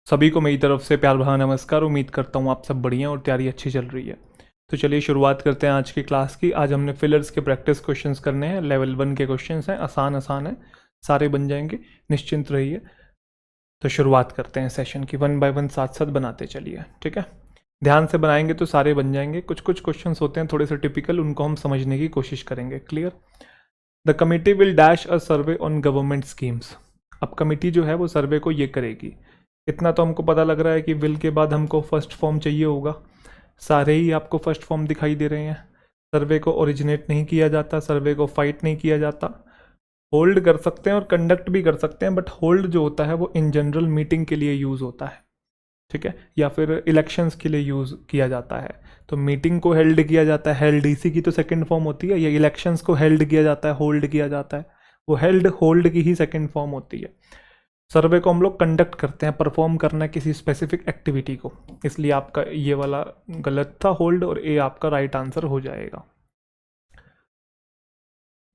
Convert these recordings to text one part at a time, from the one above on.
सभी को मेरी तरफ से प्यार भरा नमस्कार। उम्मीद करता हूँ आप सब बढ़िया और तैयारी अच्छी चल रही है। तो चलिए शुरुआत करते हैं आज की क्लास की। आज हमने फिलर्स के प्रैक्टिस क्वेश्चंस करने हैं। लेवल 1 के क्वेश्चंस हैं, आसान आसान है, सारे बन जाएंगे, निश्चिंत रहिए। तो शुरुआत करते हैं सेशन की, 1 बाय 1 साथ साथ बनाते चलिए, ठीक है। ध्यान से बनाएंगे तो सारे बन जाएंगे। कुछ कुछ क्वेश्चंस होते हैं थोड़े से टिपिकल, उनको हम समझने की कोशिश करेंगे। Clear. The committee will dash a survey on government schemes. अब कमिटी जो है वो सर्वे को ये करेगी। इतना तो हमको पता लग रहा है कि विल के बाद हमको फर्स्ट फॉर्म चाहिए होगा। सारे ही आपको फर्स्ट फॉर्म दिखाई दे रहे हैं। सर्वे को ओरिजिनेट नहीं किया जाता, सर्वे को फाइट नहीं किया जाता। होल्ड कर सकते हैं और कंडक्ट भी कर सकते हैं, बट होल्ड जो होता है वो इन जनरल मीटिंग के लिए यूज़ होता है, ठीक है, या फिर इलेक्शंस के लिए यूज़ किया जाता है। तो मीटिंग को हेल्ड किया जाता है, हेल्ड इसी की तो सेकंड फॉर्म होती है, या इलेक्शंस को हेल्ड किया जाता है, होल्ड किया जाता है, वो हेल्ड होल्ड की ही सेकंड फॉर्म होती है। सर्वे को हम लोग कंडक्ट करते हैं, परफॉर्म करना है किसी स्पेसिफिक एक्टिविटी को, इसलिए आपका ये वाला गलत था, होल्ड, और ए आपका राइट आंसर हो जाएगा।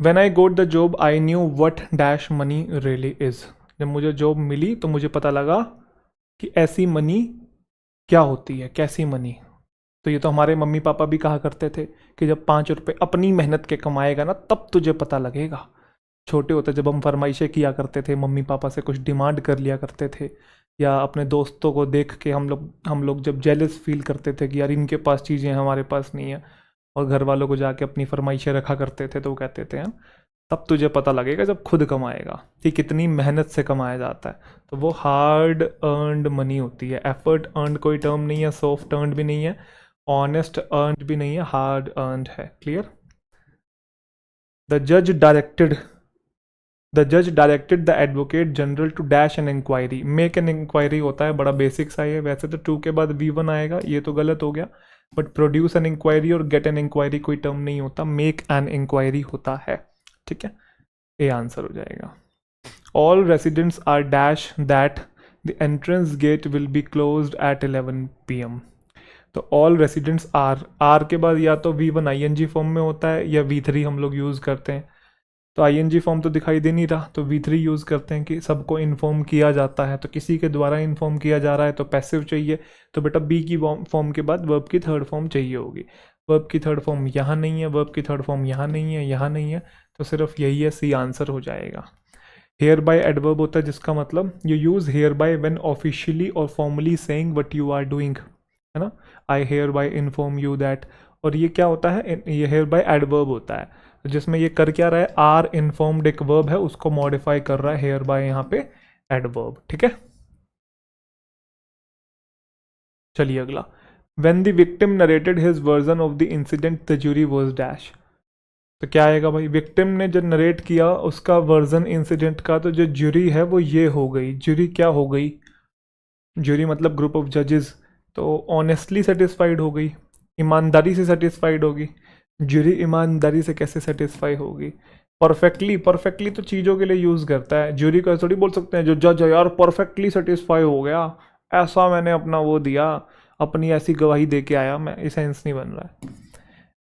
When I goat the job I knew what dash money really is. जब मुझे जॉब मिली तो मुझे पता लगा कि ऐसी मनी क्या होती है, कैसी मनी। तो ये तो हमारे मम्मी पापा भी कहा करते थे कि जब 5 रुपए अपनी मेहनत के कमाएगा ना तब तुझे पता लगेगा। छोटे होते जब हम फरमाइशें किया करते थे, मम्मी पापा से कुछ डिमांड कर लिया करते थे, या अपने दोस्तों को देख के हम लोग जब जेलस फील करते थे कि यार इनके पास चीज़ें हमारे पास नहीं है, और घर वालों को जाके अपनी फरमाइशें रखा करते थे, तो वो कहते थे हैं तब तुझे पता लगेगा जब खुद कमाएगा कि कितनी मेहनत से कमाया जाता है। तो वो हार्ड अर्नड मनी होती है। एफर्ट अर्नड कोई टर्म नहीं है, सॉफ्ट अर्नड भी नहीं है, ऑनेस्ट अर्नड भी नहीं है, हार्ड अर्नड है। क्लियर। द जज डायरेक्टेड द जज directed the advocate general to dash an inquiry. Make an inquiry होता है, बड़ा बेसिक सा है। वैसे तो 2 के बाद V1 आएगा, ये तो गलत हो गया, बट प्रोड्यूस एन इंक्वायरी और गेट एन इंक्वायरी कोई टर्म नहीं होता, मेक एन इंक्वायरी होता है, ठीक है। ए आंसर हो जाएगा। All residents are dash that the entrance gate will be closed at 11 PM। तो ऑल रेसिडेंट्स आर के बाद या तो V1 ING फॉर्म में होता है, या V3 हम लोग यूज़ करते हैं। तो ING फॉर्म तो दिखाई दे नहीं रहा, तो V3 यूज़ करते हैं कि सबको इन्फॉर्म किया जाता है, तो किसी के द्वारा इन्फॉर्म किया जा रहा है तो पैसिव चाहिए। तो बेटा बी की फॉर्म के बाद वर्ब की थर्ड फॉर्म चाहिए होगी। वर्ब की थर्ड फॉर्म यहाँ नहीं है, वर्ब की थर्ड फॉर्म यहाँ नहीं है, यहाँ नहीं है, तो सिर्फ यही है, सी आंसर हो जाएगा। हेयर बाय एडवर्ब होता है, जिसका मतलब you use hereby when officially और formally saying what you are doing, है ना। I hereby inform you that. और ये क्या होता है, ये हेयर बाय एडवर्ब होता है, जिसमें ये कर क्या रहा है, आर इन्फॉर्म्ड एक वर्ब है, उसको मॉडिफाई कर रहा है हेयर बाय यहाँ पे एडवर्ब, ठीक है। चलिए अगला। When the victim narrated his version of the incident the jury was dash. तो क्या आएगा भाई, विक्टिम ने जब नरेट किया उसका वर्जन इंसिडेंट का, तो जो ज्यूरी है वो ये हो गई। ज्यूरी क्या हो गई, ज्यूरी मतलब ग्रुप ऑफ जजेस, तो ऑनेस्टली सेटिस्फाइड हो गई, ईमानदारी से सेटिस्फाइड होगी। ज्यूरी ईमानदारी से कैसे सेटिस्फाई होगी, परफेक्टली। परफेक्टली तो चीज़ों के लिए यूज़ करता है, ज्यूरी को थोड़ी बोल सकते हैं जो जज है यार परफेक्टली सेटिस्फाई हो गया, ऐसा मैंने अपना वो दिया, अपनी ऐसी गवाही दे के आया मैं, ये सेंस नहीं बन रहा है।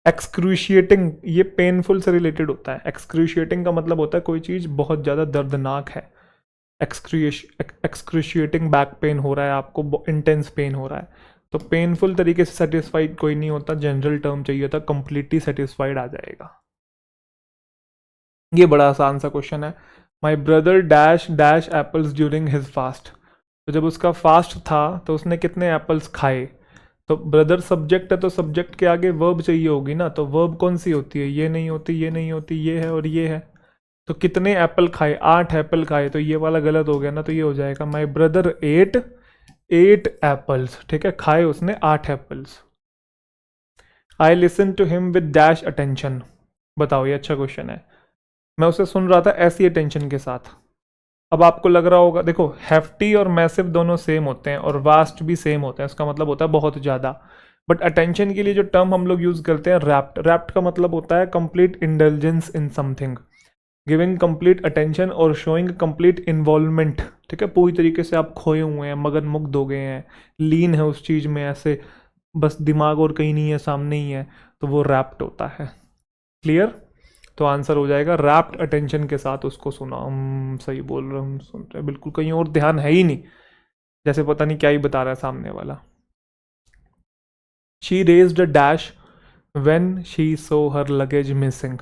एक्सक्रूशिएटिंग, ये पेनफुल से रिलेटेड होता है। एक्सक्रूशिएटिंग का मतलब होता है कोई चीज़ बहुत ज़्यादा दर्दनाक है। एक्सक्रूशिएटिंग बैक पेन हो रहा है आपको, इंटेंस पेन हो रहा है, तो पेनफुल तरीके से सेटिस्फाइड कोई नहीं होता, जनरल टर्म चाहिए था, कंप्लीटली सेटिस्फाइड आ जाएगा। ये बड़ा आसान सा क्वेश्चन है। My brother dash dash apples during his fast. तो जब उसका फास्ट था तो उसने कितने एप्पल्स खाए। तो ब्रदर सब्जेक्ट है, तो सब्जेक्ट के आगे वर्ब चाहिए होगी ना, तो वर्ब कौन सी होती है, ये नहीं होती, ये नहीं होती, ये है और ये है। तो कितने एप्पल खाए, 8 एप्पल खाए, तो ये वाला गलत हो गया ना, तो ये हो जाएगा माई ब्रदर एट 8 एप्पल्स, ठीक है, खाए उसने 8 apples. I listen to him with dash attention. बताओ, ये अच्छा क्वेश्चन है। मैं उसे सुन रहा था ऐसी अटेंशन के साथ। अब आपको लग रहा होगा, देखो हेफ्टी और मैसिव दोनों सेम होते हैं, और वास्ट भी सेम होते हैं, इसका मतलब होता है बहुत ज़्यादा। बट अटेंशन के लिए जो टर्म हम लोग यूज़ करते हैं रैप्ट, रैप्ट का मतलब होता है complete intelligence in something, giving complete attention और शोइंग कंप्लीट इन्वॉल्वमेंट, ठीक है, पूरी तरीके से आप खोए हुए हैं, मगन मुग्ध हो गए हैं, लीन है उस चीज़ में, ऐसे बस दिमाग और कहीं नहीं है, सामने ही है, तो वो रैप्ट होता है। क्लियर। तो आंसर हो जाएगा रैप्ट अटेंशन के साथ उसको सुना। हम सही बोल रहे, हम सुन रहे, बिल्कुल कहीं और ध्यान है ही नहीं, जैसे पता नहीं क्या ही बता रहा है सामने वाला। She raised a dash when she so her luggage missing.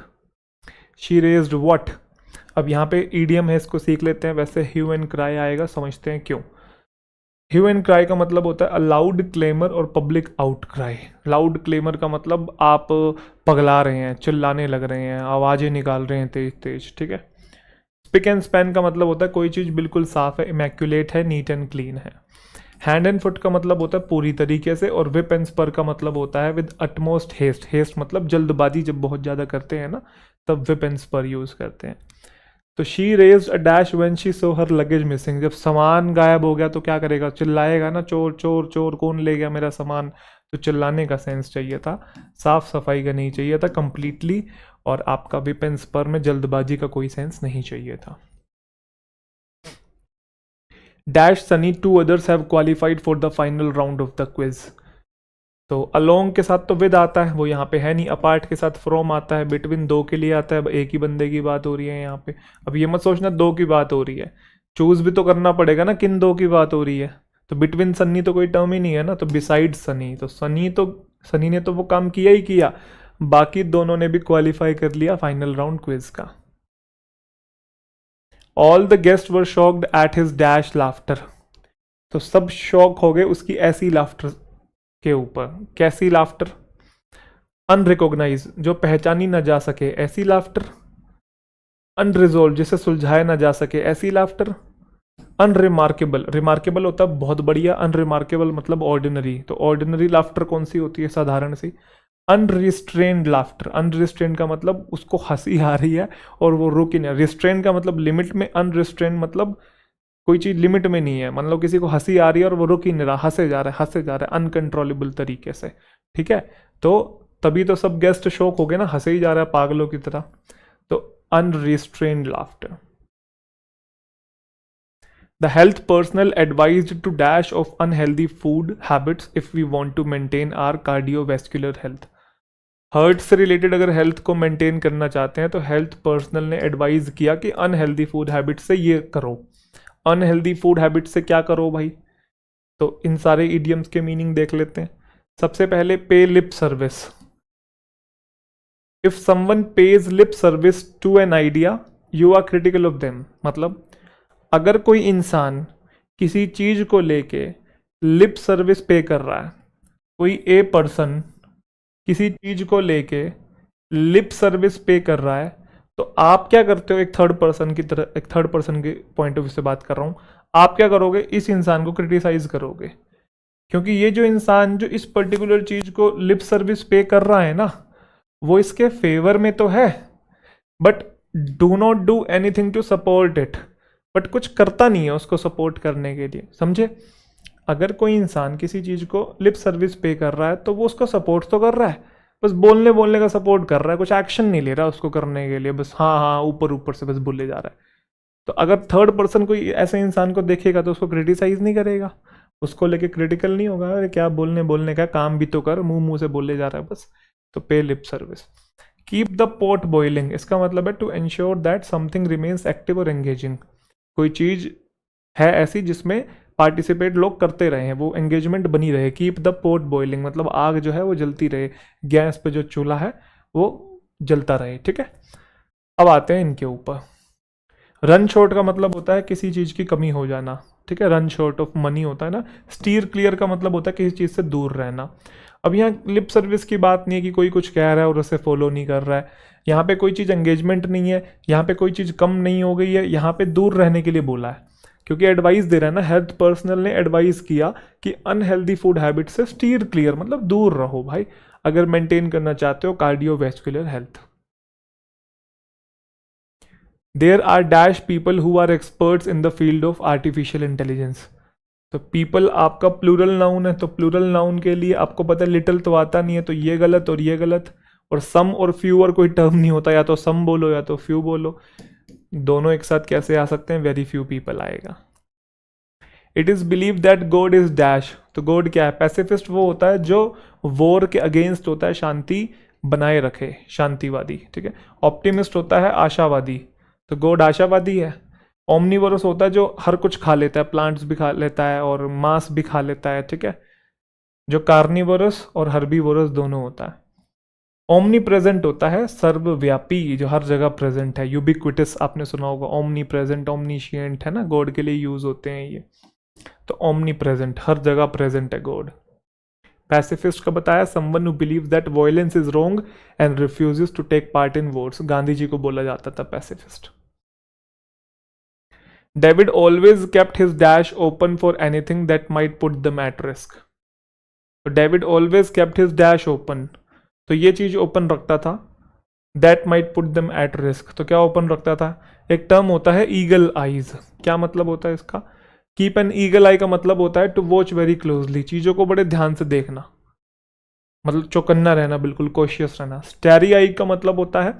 She raised what. अब यहाँ पे ईडियम है, इसको सीख लेते हैं। वैसे ह्यू एंड क्राई आएगा, समझते हैं क्यों। ह्यू एंड क्राई का मतलब होता है अ लाउड क्लेमर और public out cry. Loud claimer का मतलब आप पगला रहे हैं, चिल्लाने लग रहे हैं, आवाज़ें निकाल रहे हैं तेज तेज, ठीक है। स्पिक एंड स्पैन का मतलब होता है कोई चीज़ बिल्कुल साफ है, इमैक्यूलेट है, नीट एंड क्लीन है। हैंड एंड फुट का मतलब होता है पूरी तरीके से, और विप एंड स्पर का मतलब होता है विद अटमोस्ट हेस्ट। हेस्ट मतलब जल्दबाजी, जब बहुत ज़्यादा करते हैं ना तब विप एंड स्पर यूज़ करते हैं। तो she raised a dash when she so her luggage missing. जब सामान गायब हो गया तो क्या करेगा, चिल्लाएगा ना, चोर चोर चोर, कौन ले गया मेरा सामान। तो चिल्लाने का सेंस चाहिए था, साफ सफाई का नहीं चाहिए था कंप्लीटली, और आपका विप एंड स्पर में जल्दबाजी का कोई सेंस नहीं चाहिए था। Dash Sunny two others have qualified for the final round of the quiz. तो अलोंग के साथ तो विद आता है, वो यहाँ पे है नहीं। अपार्ट के साथ फ्रॉम आता है। बिटवीन दो के लिए आता है, अब एक ही बंदे की बात हो रही है यहाँ पे। अब ये मत सोचना दो की बात हो रही है, चूज भी तो करना पड़ेगा ना किन दो की बात हो रही है। तो बिटवीन सनी तो कोई टर्म ही नहीं है ना, तो बिसाइड सनी, तो सनी ने तो वो काम किया ही किया, बाकी दोनों ने भी क्वालिफाई कर लिया फाइनल राउंड क्विज का। All the guest were shocked at his dash laughter. तो सब शॉक हो गए उसकी ऐसी लाफ्टर के ऊपर। कैसी लाफ्टर। अनरिकॉग्नाइज, जो पहचानी ना जा सके ऐसी लाफ्टर। अनरिजोल्व, जिसे सुलझाया ना जा सके ऐसी लाफ्टर। अनरिमार्केबल, रिमार्केबल होता है बहुत बढ़िया, अनरिमार्केबल मतलब ऑर्डिनरी। तो ऑर्डिनरी लाफ्टर कौन सी होती है, साधारण सी। अनरिस्ट्रेन्ड लाफ्टर, अनरिस्ट्रेन्ड का मतलब उसको हंसी आ रही है और वो रुक ही नहीं। रिस्ट्रेन का मतलब लिमिट में, अनरिस्ट्रेन्ड मतलब कोई चीज़ लिमिट में नहीं है। मान लो किसी को हंसी आ रही है और वो रुक ही नहीं रहा, हंसे जा रहा है हंसे जा रहा है अनकंट्रोलेबल तरीके से, ठीक है। तो तभी तो सब गेस्ट शॉक हो गए ना, हंसे ही जा रहा है पागलों की तरह। तो अनरिस्ट्रेन्ड laughter. The health personnel advised to dash of unhealthy food habits if we want to maintain our cardiovascular health. Heart से रिलेटेड अगर हेल्थ को मेंटेन करना चाहते हैं तो हेल्थ पर्सनल ने एडवाइज किया कि अनहेल्दी फूड हैबिट से ये करो। अनहेल्दी फूड हैबिट से क्या करो भाई, तो इन सारे इडियम्स के मीनिंग देख लेते हैं। सबसे पहले pay lip service. If someone pays lip service to an idea you are critical of them. मतलब अगर कोई इंसान किसी चीज को लेके लिप सर्विस पे कर रहा है, कोई ए पर्सन किसी चीज को लेके लिप सर्विस पे कर रहा है, तो आप क्या करते हो, एक थर्ड पर्सन की तरह, एक थर्ड पर्सन के पॉइंट ऑफ व्यू से बात कर रहा हूं, आप क्या करोगे, इस इंसान को क्रिटिसाइज करोगे। क्योंकि ये जो इंसान जो इस पर्टिकुलर चीज को लिप सर्विस पे कर रहा है ना, वो इसके फेवर में तो है, but do not do anything to support it. But कुछ करता नहीं है उसको सपोर्ट करने के लिए, समझे। अगर कोई इंसान किसी चीज को लिप सर्विस पे कर रहा है तो वो उसको सपोर्ट तो कर रहा है, बस बोलने बोलने का सपोर्ट कर रहा है, कुछ एक्शन नहीं ले रहा उसको करने के लिए, बस हाँ हाँ ऊपर ऊपर से बस बोले जा रहा है। तो अगर थर्ड पर्सन कोई ऐसे इंसान को देखेगा तो उसको क्रिटिसाइज नहीं करेगा, उसको लेके क्रिटिकल नहीं होगा, अरे क्या बोलने बोलने का, काम भी तो कर, मुंह मुंह से बोले जा रहा है बस। तो pay lip service. Keep the pot boiling, इसका मतलब है to ensure that something remains active और एंगेजिंग। कोई चीज है ऐसी जिसमें पार्टिसिपेट लोग करते रहे हैं, वो एंगेजमेंट बनी रहे। कीप द पॉट बॉइलिंग मतलब आग जो है वो जलती रहे, गैस पे जो चूल्हा है वो जलता रहे, ठीक है। अब आते हैं इनके ऊपर। रन शॉर्ट का मतलब होता है किसी चीज की कमी हो जाना, ठीक है, रन शॉर्ट ऑफ मनी होता है ना। स्टीयर क्लियर का मतलब होता है किसी चीज से दूर रहना। अब यहाँ लिप सर्विस की बात नहीं है कि कोई कुछ कह रहा है और उसे फॉलो नहीं कर रहा है, यहाँ पे कोई चीज़ एंगेजमेंट नहीं है, यहाँ पे कोई चीज़ कम नहीं हो गई है, यहाँ पे दूर रहने के लिए बोला है, क्योंकि एडवाइस दे रहा है ना, हेल्थ पर्सनल ने एडवाइस किया कि अनहेल्दी फूड हैबिट से स्टीयर क्लियर मतलब दूर रहो भाई, अगर मेंटेन करना चाहते हो cardiovascular health. There are dash people who are experts in the field of artificial intelligence. तो पीपल आपका प्लूरल नाउन है, तो प्लूरल नाउन के लिए आपको पता है लिटिल तो आता नहीं है, तो ये गलत और ये गलत। और सम और फ्यू और कोई टर्म नहीं होता, या तो सम बोलो या तो फ्यू बोलो, दोनों एक साथ कैसे आ सकते हैं, वेरी फ्यू पीपल आएगा। It is believe that God is dash. तो गॉड क्या है, पैसिफिस्ट वो होता है जो वॉर के अगेंस्ट होता है, शांति बनाए रखे, शांतिवादी, ठीक है। ऑप्टिमिस्ट होता है आशावादी, तो गॉड आशावादी है। ओमनीवोरस होता है जो हर कुछ खा लेता है, प्लांट्स भी खा लेता है और मांस भी खा लेता है, ठीक है। जो कार्निवोरस और हर्बीवोरस दोनों होता है। ओमनी प्रेजेंट होता है सर्वव्यापी, जो हर जगह प्रेजेंट है। यूबिक्विटस आपने सुना होगा, ओमनी प्रेजेंट, ओमनीशिएंट, है ना, गॉड के लिए यूज होते हैं ये। तो ओमनी प्रेजेंट, हर जगह प्रेजेंट है गॉड। पैसिफिस्ट का बताया, someone who believe that violence is wrong and refuses to take part in wars, Gandhi ji को बोला जाता था pacifist. David always kept his dash open for anything that might put them at risk. तो David always kept his dash open, तो ये चीज open रखता था, that might put them at risk, तो क्या ओपन रखता था? एक टर्म होता है ईगल आईज। क्या मतलब होता है इसका? कीप एन ईगल आई का मतलब होता है टू वॉच वेरी क्लोजली, चीजों को बड़े ध्यान से देखना, मतलब चौकन्ना रहना, बिल्कुल कॉशियस रहना। स्टैरी आई का मतलब होता है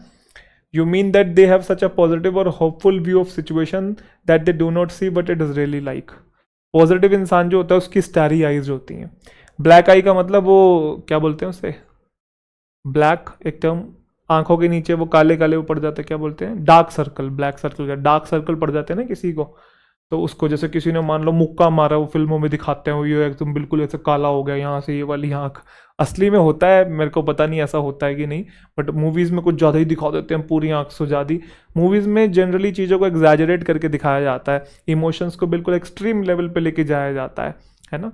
you mean that they have such a positive और hopeful view of situation that they do not see but it is really like. Positive इंसान जो होता है उसकी स्टैरी आईज होती हैं। ब्लैक आई का मतलब वो क्या बोलते हैं उसे, ब्लैक एक टर्म, आंखों के नीचे वो काले काले वो पड़ जाते हैं, क्या बोलते हैं? Dark circle. ब्लैक सर्कल का डार्क सर्कल पड़ जाते हैं ना किसी को, तो उसको जैसे किसी ने मान लो मुक्का मारा, वो फिल्मों में दिखाते हैं, वो ये एकदम बिल्कुल ऐसे काला हो गया यहाँ से ये वाली आंख। असली में होता है, मेरे को पता नहीं ऐसा होता है कि नहीं, बट मूवीज में कुछ ज़्यादा ही दिखा देते हैं, पूरी आंख सुझा दी। मूवीज में जनरली चीज़ों को एग्जैजरेट करके दिखाया जाता है, इमोशंस को बिल्कुल एक्सट्रीम लेवल पे लेके जाया जाता है ना,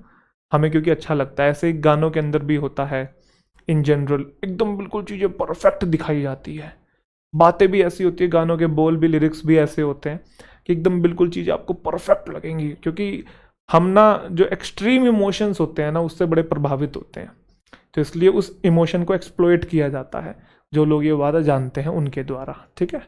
हमें क्योंकि अच्छा लगता है। ऐसे ही गानों के अंदर भी होता है, इन जनरल एकदम बिल्कुल चीज़ें परफेक्ट दिखाई जाती है, बातें भी ऐसी होती है, गानों के बोल भी, लिरिक्स भी ऐसे होते हैं कि एकदम बिल्कुल चीज़ें आपको परफेक्ट लगेंगी, क्योंकि हम ना जो एक्सट्रीम इमोशंस होते हैं ना उससे बड़े प्रभावित होते हैं, तो इसलिए उस इमोशन को एक्सप्लॉइट किया जाता है, जो लोग ये वादा जानते हैं उनके द्वारा, ठीक है।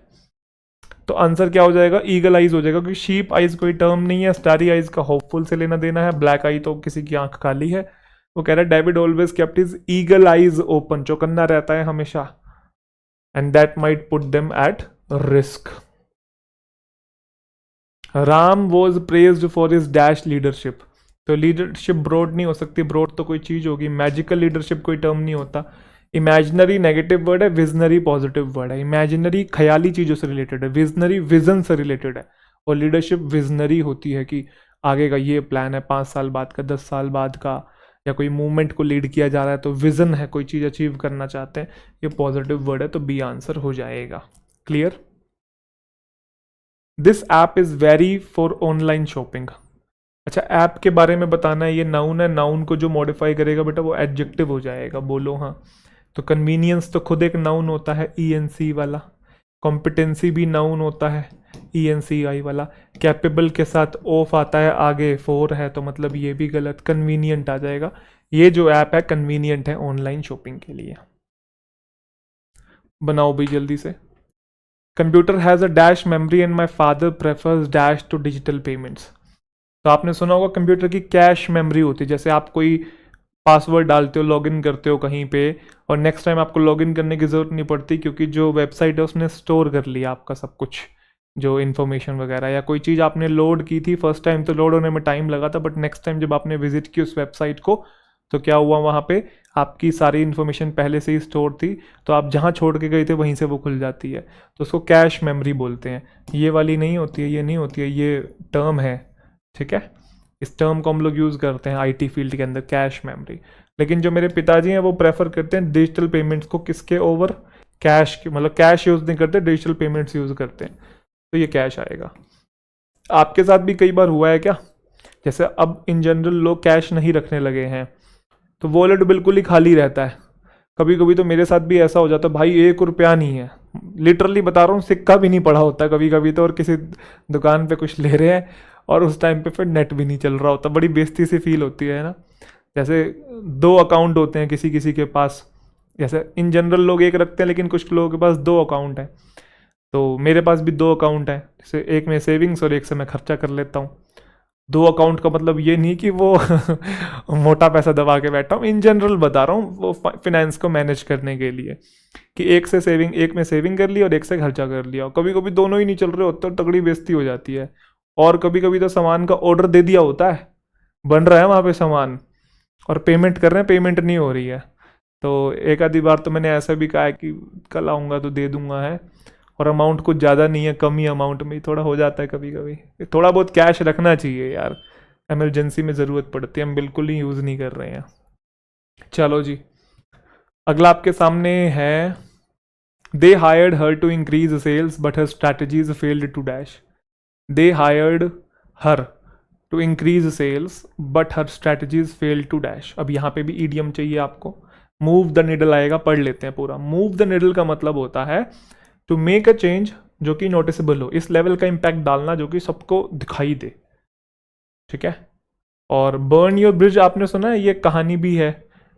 तो आंसर क्या हो जाएगा? ईगल आइज हो जाएगा, क्योंकि शीप आइज कोई टर्म नहीं है, स्टारी आइज का होपफुल से लेना देना है, ब्लैक आई तो किसी की आंख काली है। वो कह रहा है David always kept his eagle eyes open, चौकन्ना रहता है हमेशा, and that might put them at risk. Ram was praised for his dash leadership, तो लीडरशिप ब्रॉड नहीं हो सकती, ब्रॉड तो कोई चीज होगी, मैजिकल लीडरशिप कोई टर्म नहीं होता। इमेजिनरी नेगेटिव वर्ड है, विजनरी पॉजिटिव वर्ड है। इमेजिनरी ख्याली चीजों से रिलेटेड है, विजनरी विजन से रिलेटेड है, और लीडरशिप विजनरी होती है कि आगे का ये प्लान है, 5 साल बाद का, 10 साल बाद का, या कोई मूवमेंट को लीड किया जा रहा है, तो विजन है, कोई चीज अचीव करना चाहते हैं, ये पॉजिटिव वर्ड है, तो बी आंसर हो जाएगा। Clear? This app is very for online shopping. अच्छा, ऐप के बारे में बताना है, ये नाउन है, नाउन को जो मॉडिफाई करेगा बेटा वो एडजेक्टिव हो जाएगा, बोलो हाँ। तो कन्वीनियंस तो खुद एक नाउन होता है, ENC वाला। कॉम्पिटेंसी भी नाउन होता है, ENCI वाला। कैपेबल के साथ ऑफ आता है आगे, फोर है, तो मतलब ये भी गलत, कन्वीनियंट आ जाएगा। ये जो ऐप है कन्वीनियंट है ऑनलाइन शॉपिंग के लिए। बनाओ भी जल्दी से। Computer has a dash memory and my father prefers dash to digital payments. तो आपने सुना होगा कंप्यूटर की कैश मेमोरी होती है, जैसे आप कोई पासवर्ड डालते हो, लॉगिन करते हो कहीं पे, और नेक्स्ट टाइम आपको लॉगिन करने की ज़रूरत नहीं पड़ती, क्योंकि जो वेबसाइट है उसने स्टोर कर लिया आपका सब कुछ, जो इन्फॉर्मेशन वगैरह। या कोई चीज़ आपने लोड की थी, फर्स्ट टाइम तो लोड होने में टाइम लगा था, बट नेक्स्ट टाइम जब आपने विजिट की उस वेबसाइट को, तो क्या हुआ, वहाँ पे आपकी सारी इन्फॉर्मेशन पहले से ही स्टोर थी, तो आप जहाँ छोड़ के गए थे वहीं से वो खुल जाती है, तो उसको कैश मेमोरी बोलते हैं। ये वाली नहीं होती है, ये नहीं होती है, ये टर्म है, ठीक है। इस टर्म को हम लोग यूज़ करते हैं IT फील्ड के अंदर, कैश मेमोरी। लेकिन जो मेरे पिताजी हैं वो प्रेफर करते हैं डिजिटल पेमेंट्स को, किसके ओवर? कैश के, मतलब कैश यूज़ नहीं करते, डिजिटल पेमेंट्स यूज़ करते हैं, तो ये कैश आएगा। आपके साथ भी कई बार हुआ है क्या? जैसे अब इन जनरल लोग कैश नहीं रखने लगे हैं, तो वॉलेट बिल्कुल ही खाली रहता है। कभी कभी तो मेरे साथ भी ऐसा हो जाता है, भाई 1 रुपया नहीं है, लिटरली बता रहा हूँ, सिक्का भी नहीं पड़ा होता कभी कभी तो, और किसी दुकान पे कुछ ले रहे हैं और उस टाइम पे फिर नेट भी नहीं चल रहा होता, बड़ी बेइज्जती सी फील होती है ना। जैसे 2 अकाउंट होते हैं किसी किसी के पास, जैसे इन जनरल लोग एक रखते हैं, लेकिन कुछ लोगों के पास 2 अकाउंट हैं, तो मेरे पास भी 2 अकाउंट हैं, जैसे एक में सेविंग्स और एक से मैं खर्चा कर लेता हूँ। 2 अकाउंट का मतलब ये नहीं कि वो मोटा पैसा दबा के बैठा हूँ, इन जनरल बता रहा हूँ, वो फिनेंस को मैनेज करने के लिए, कि एक में सेविंग कर लिया और एक से खर्चा कर लिया। कभी कभी दोनों ही नहीं चल रहे होते, तगड़ी बेइज्जती हो जाती है। और कभी कभी तो सामान का ऑर्डर दे दिया होता है, बन रहा है वहाँ पे सामान, और पेमेंट कर रहे हैं, पेमेंट नहीं हो रही है। तो एक आधी बार तो मैंने ऐसा भी कहा है कि कल आऊँगा तो दे दूंगा है, और अमाउंट कुछ ज़्यादा नहीं है, कम ही अमाउंट में ही थोड़ा हो जाता है कभी कभी। थोड़ा बहुत कैश रखना चाहिए यार, इमरजेंसी में ज़रूरत पड़ती है, हम बिल्कुल ही यूज़ नहीं कर रहे हैं। चलो जी, अगला आपके सामने है, they hired her to increase sales but her strategies failed to dash. They hired her to increase sales but her strategies failed to dash. अब यहाँ पे भी ईडियम चाहिए आपको, मूव द निडल आएगा, पढ़ लेते हैं पूरा। मूव द निडल का मतलब होता है टू मेक अ चेंज जो कि नोटिसेबल हो, इस लेवल का इम्पैक्ट डालना जो कि सबको दिखाई दे, ठीक है। और बर्न योर ब्रिज आपने सुना है, ये कहानी भी है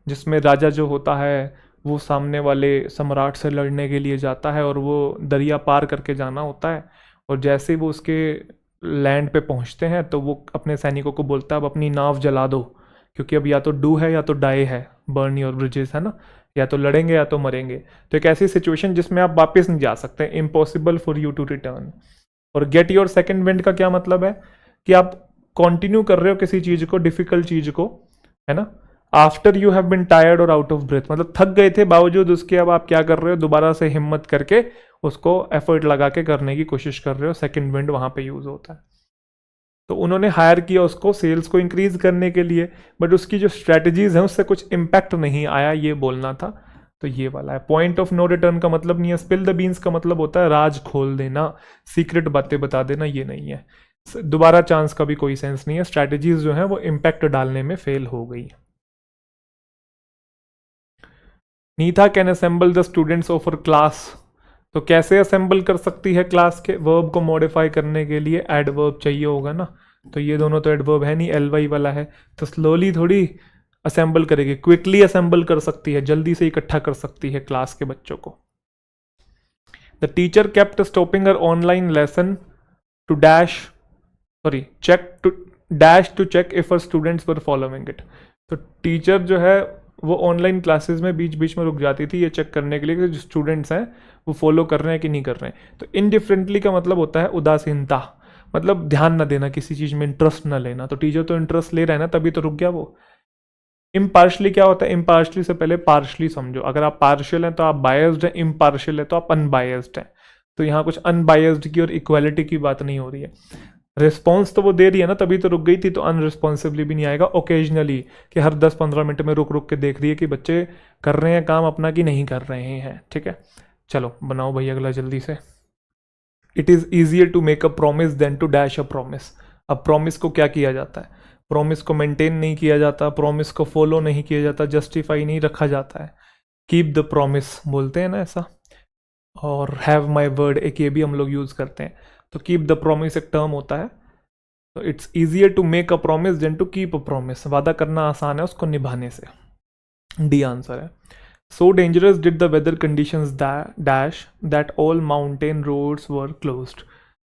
जिसमें राजा जो होता है वो सामने वाले सम्राट से लड़ने के लिए जाता है और वो दरिया पार करके जाना होता है, और जैसे ही वो उसके लैंड पे पहुंचते हैं तो वो अपने सैनिकों को बोलता है अब अपनी नाव जला दो, क्योंकि अब या तो डू है या तो डाई है, बर्न योर ब्रिजेस है ना, या तो लड़ेंगे या तो मरेंगे। तो एक ऐसी सिचुएशन जिसमें आप वापस नहीं जा सकते, impossible for you to return. और गेट योर सेकेंड विंड का क्या मतलब है कि आप कंटिन्यू कर रहे हो किसी चीज को, डिफिकल्ट चीज को, है ना, after you have been tired और आउट ऑफ ब्रेथ, मतलब थक गए थे बावजूद उसके अब आप क्या कर रहे हो, दोबारा से हिम्मत करके उसको एफर्ट लगा के करने की कोशिश कर रहे हो, सेकंड विंड वहां पे यूज होता है। तो उन्होंने हायर किया उसको सेल्स को इंक्रीज करने के लिए, बट उसकी जो स्ट्रेटजीज हैं उससे कुछ इम्पैक्ट नहीं आया, ये बोलना था। तो ये वाला है। पॉइंट ऑफ नो रिटर्न का मतलब नहीं है, स्पिल द बीन्स का मतलब होता है राज खोल देना, सीक्रेट बातें बता देना, ये नहीं है। दोबारा चांस का भी कोई सेंस नहीं है, स्ट्रैटेजीज जो है वो इम्पैक्ट डालने में फेल हो गई। Neetha can assemble the students of her class, तो कैसे असेंबल कर सकती है क्लास के, वर्ब को मॉडिफाई करने के लिए एडवर्ब चाहिए होगा ना, तो ये दोनों तो एडवर्ब है नहीं, एल वाई वाला है, तो स्लोली थोड़ी असेंबल करेगी, क्विकली असेंबल कर सकती है, जल्दी से इकट्ठा कर सकती है क्लास के बच्चों को। The teacher kept stopping her online lesson to dash to check if her students were following it. तो टीचर जो है वो ऑनलाइन क्लासेस में बीच बीच में रुक जाती थी ये चेक करने के लिए कि जो स्टूडेंट्स हैं वो फॉलो कर रहे हैं कि नहीं कर रहे हैं। तो इनडिफरेंटली का मतलब होता है उदासीनता, मतलब ध्यान ना देना, किसी चीज में इंटरेस्ट ना लेना। तो टीचर तो इंटरेस्ट ले रहा है ना, तभी तो रुक गया वो। इम्पार्शली क्या होता है, इम्पार्शली से पहले पार्शली समझो, अगर आप पार्शियल हैं तो आप बायस्ड हैं, इम्पार्शियल है तो आप अनबायस्ड हैं। तो यहाँ कुछ अनबायस्ड की और इक्वालिटी की बात नहीं हो रही है। रिस्पॉन्स तो वो दे रही है ना, तभी तो रुक गई थी, तो अनरिस्पॉन्सिवली भी नहीं आएगा। ओकेजनली कि हर 10-15 मिनट में रुक रुक के देख रही है कि बच्चे कर रहे हैं काम अपना कि नहीं कर रहे हैं, ठीक है। चलो बनाओ भाई अगला जल्दी से। It is easier to make a promise than to dash a promise. अब प्रॉमिस को क्या किया जाता है, प्रॉमिस को मेंटेन नहीं किया जाता, प्रॉमिस को फॉलो नहीं किया जाता, जस्टिफाई नहीं रखा जाता है। कीप द प्रॉमिस बोलते हैं ना ऐसा, और हैव माई वर्ड एक ये भी हम लोग यूज़ करते हैं। तो कीप द प्रॉमिस एक टर्म होता है। तो it's easier to make a promise than to keep a promise, वादा करना आसान है उसको निभाने से। डी आंसर है। So dangerous did the weather conditions dash that all mountain roads were closed.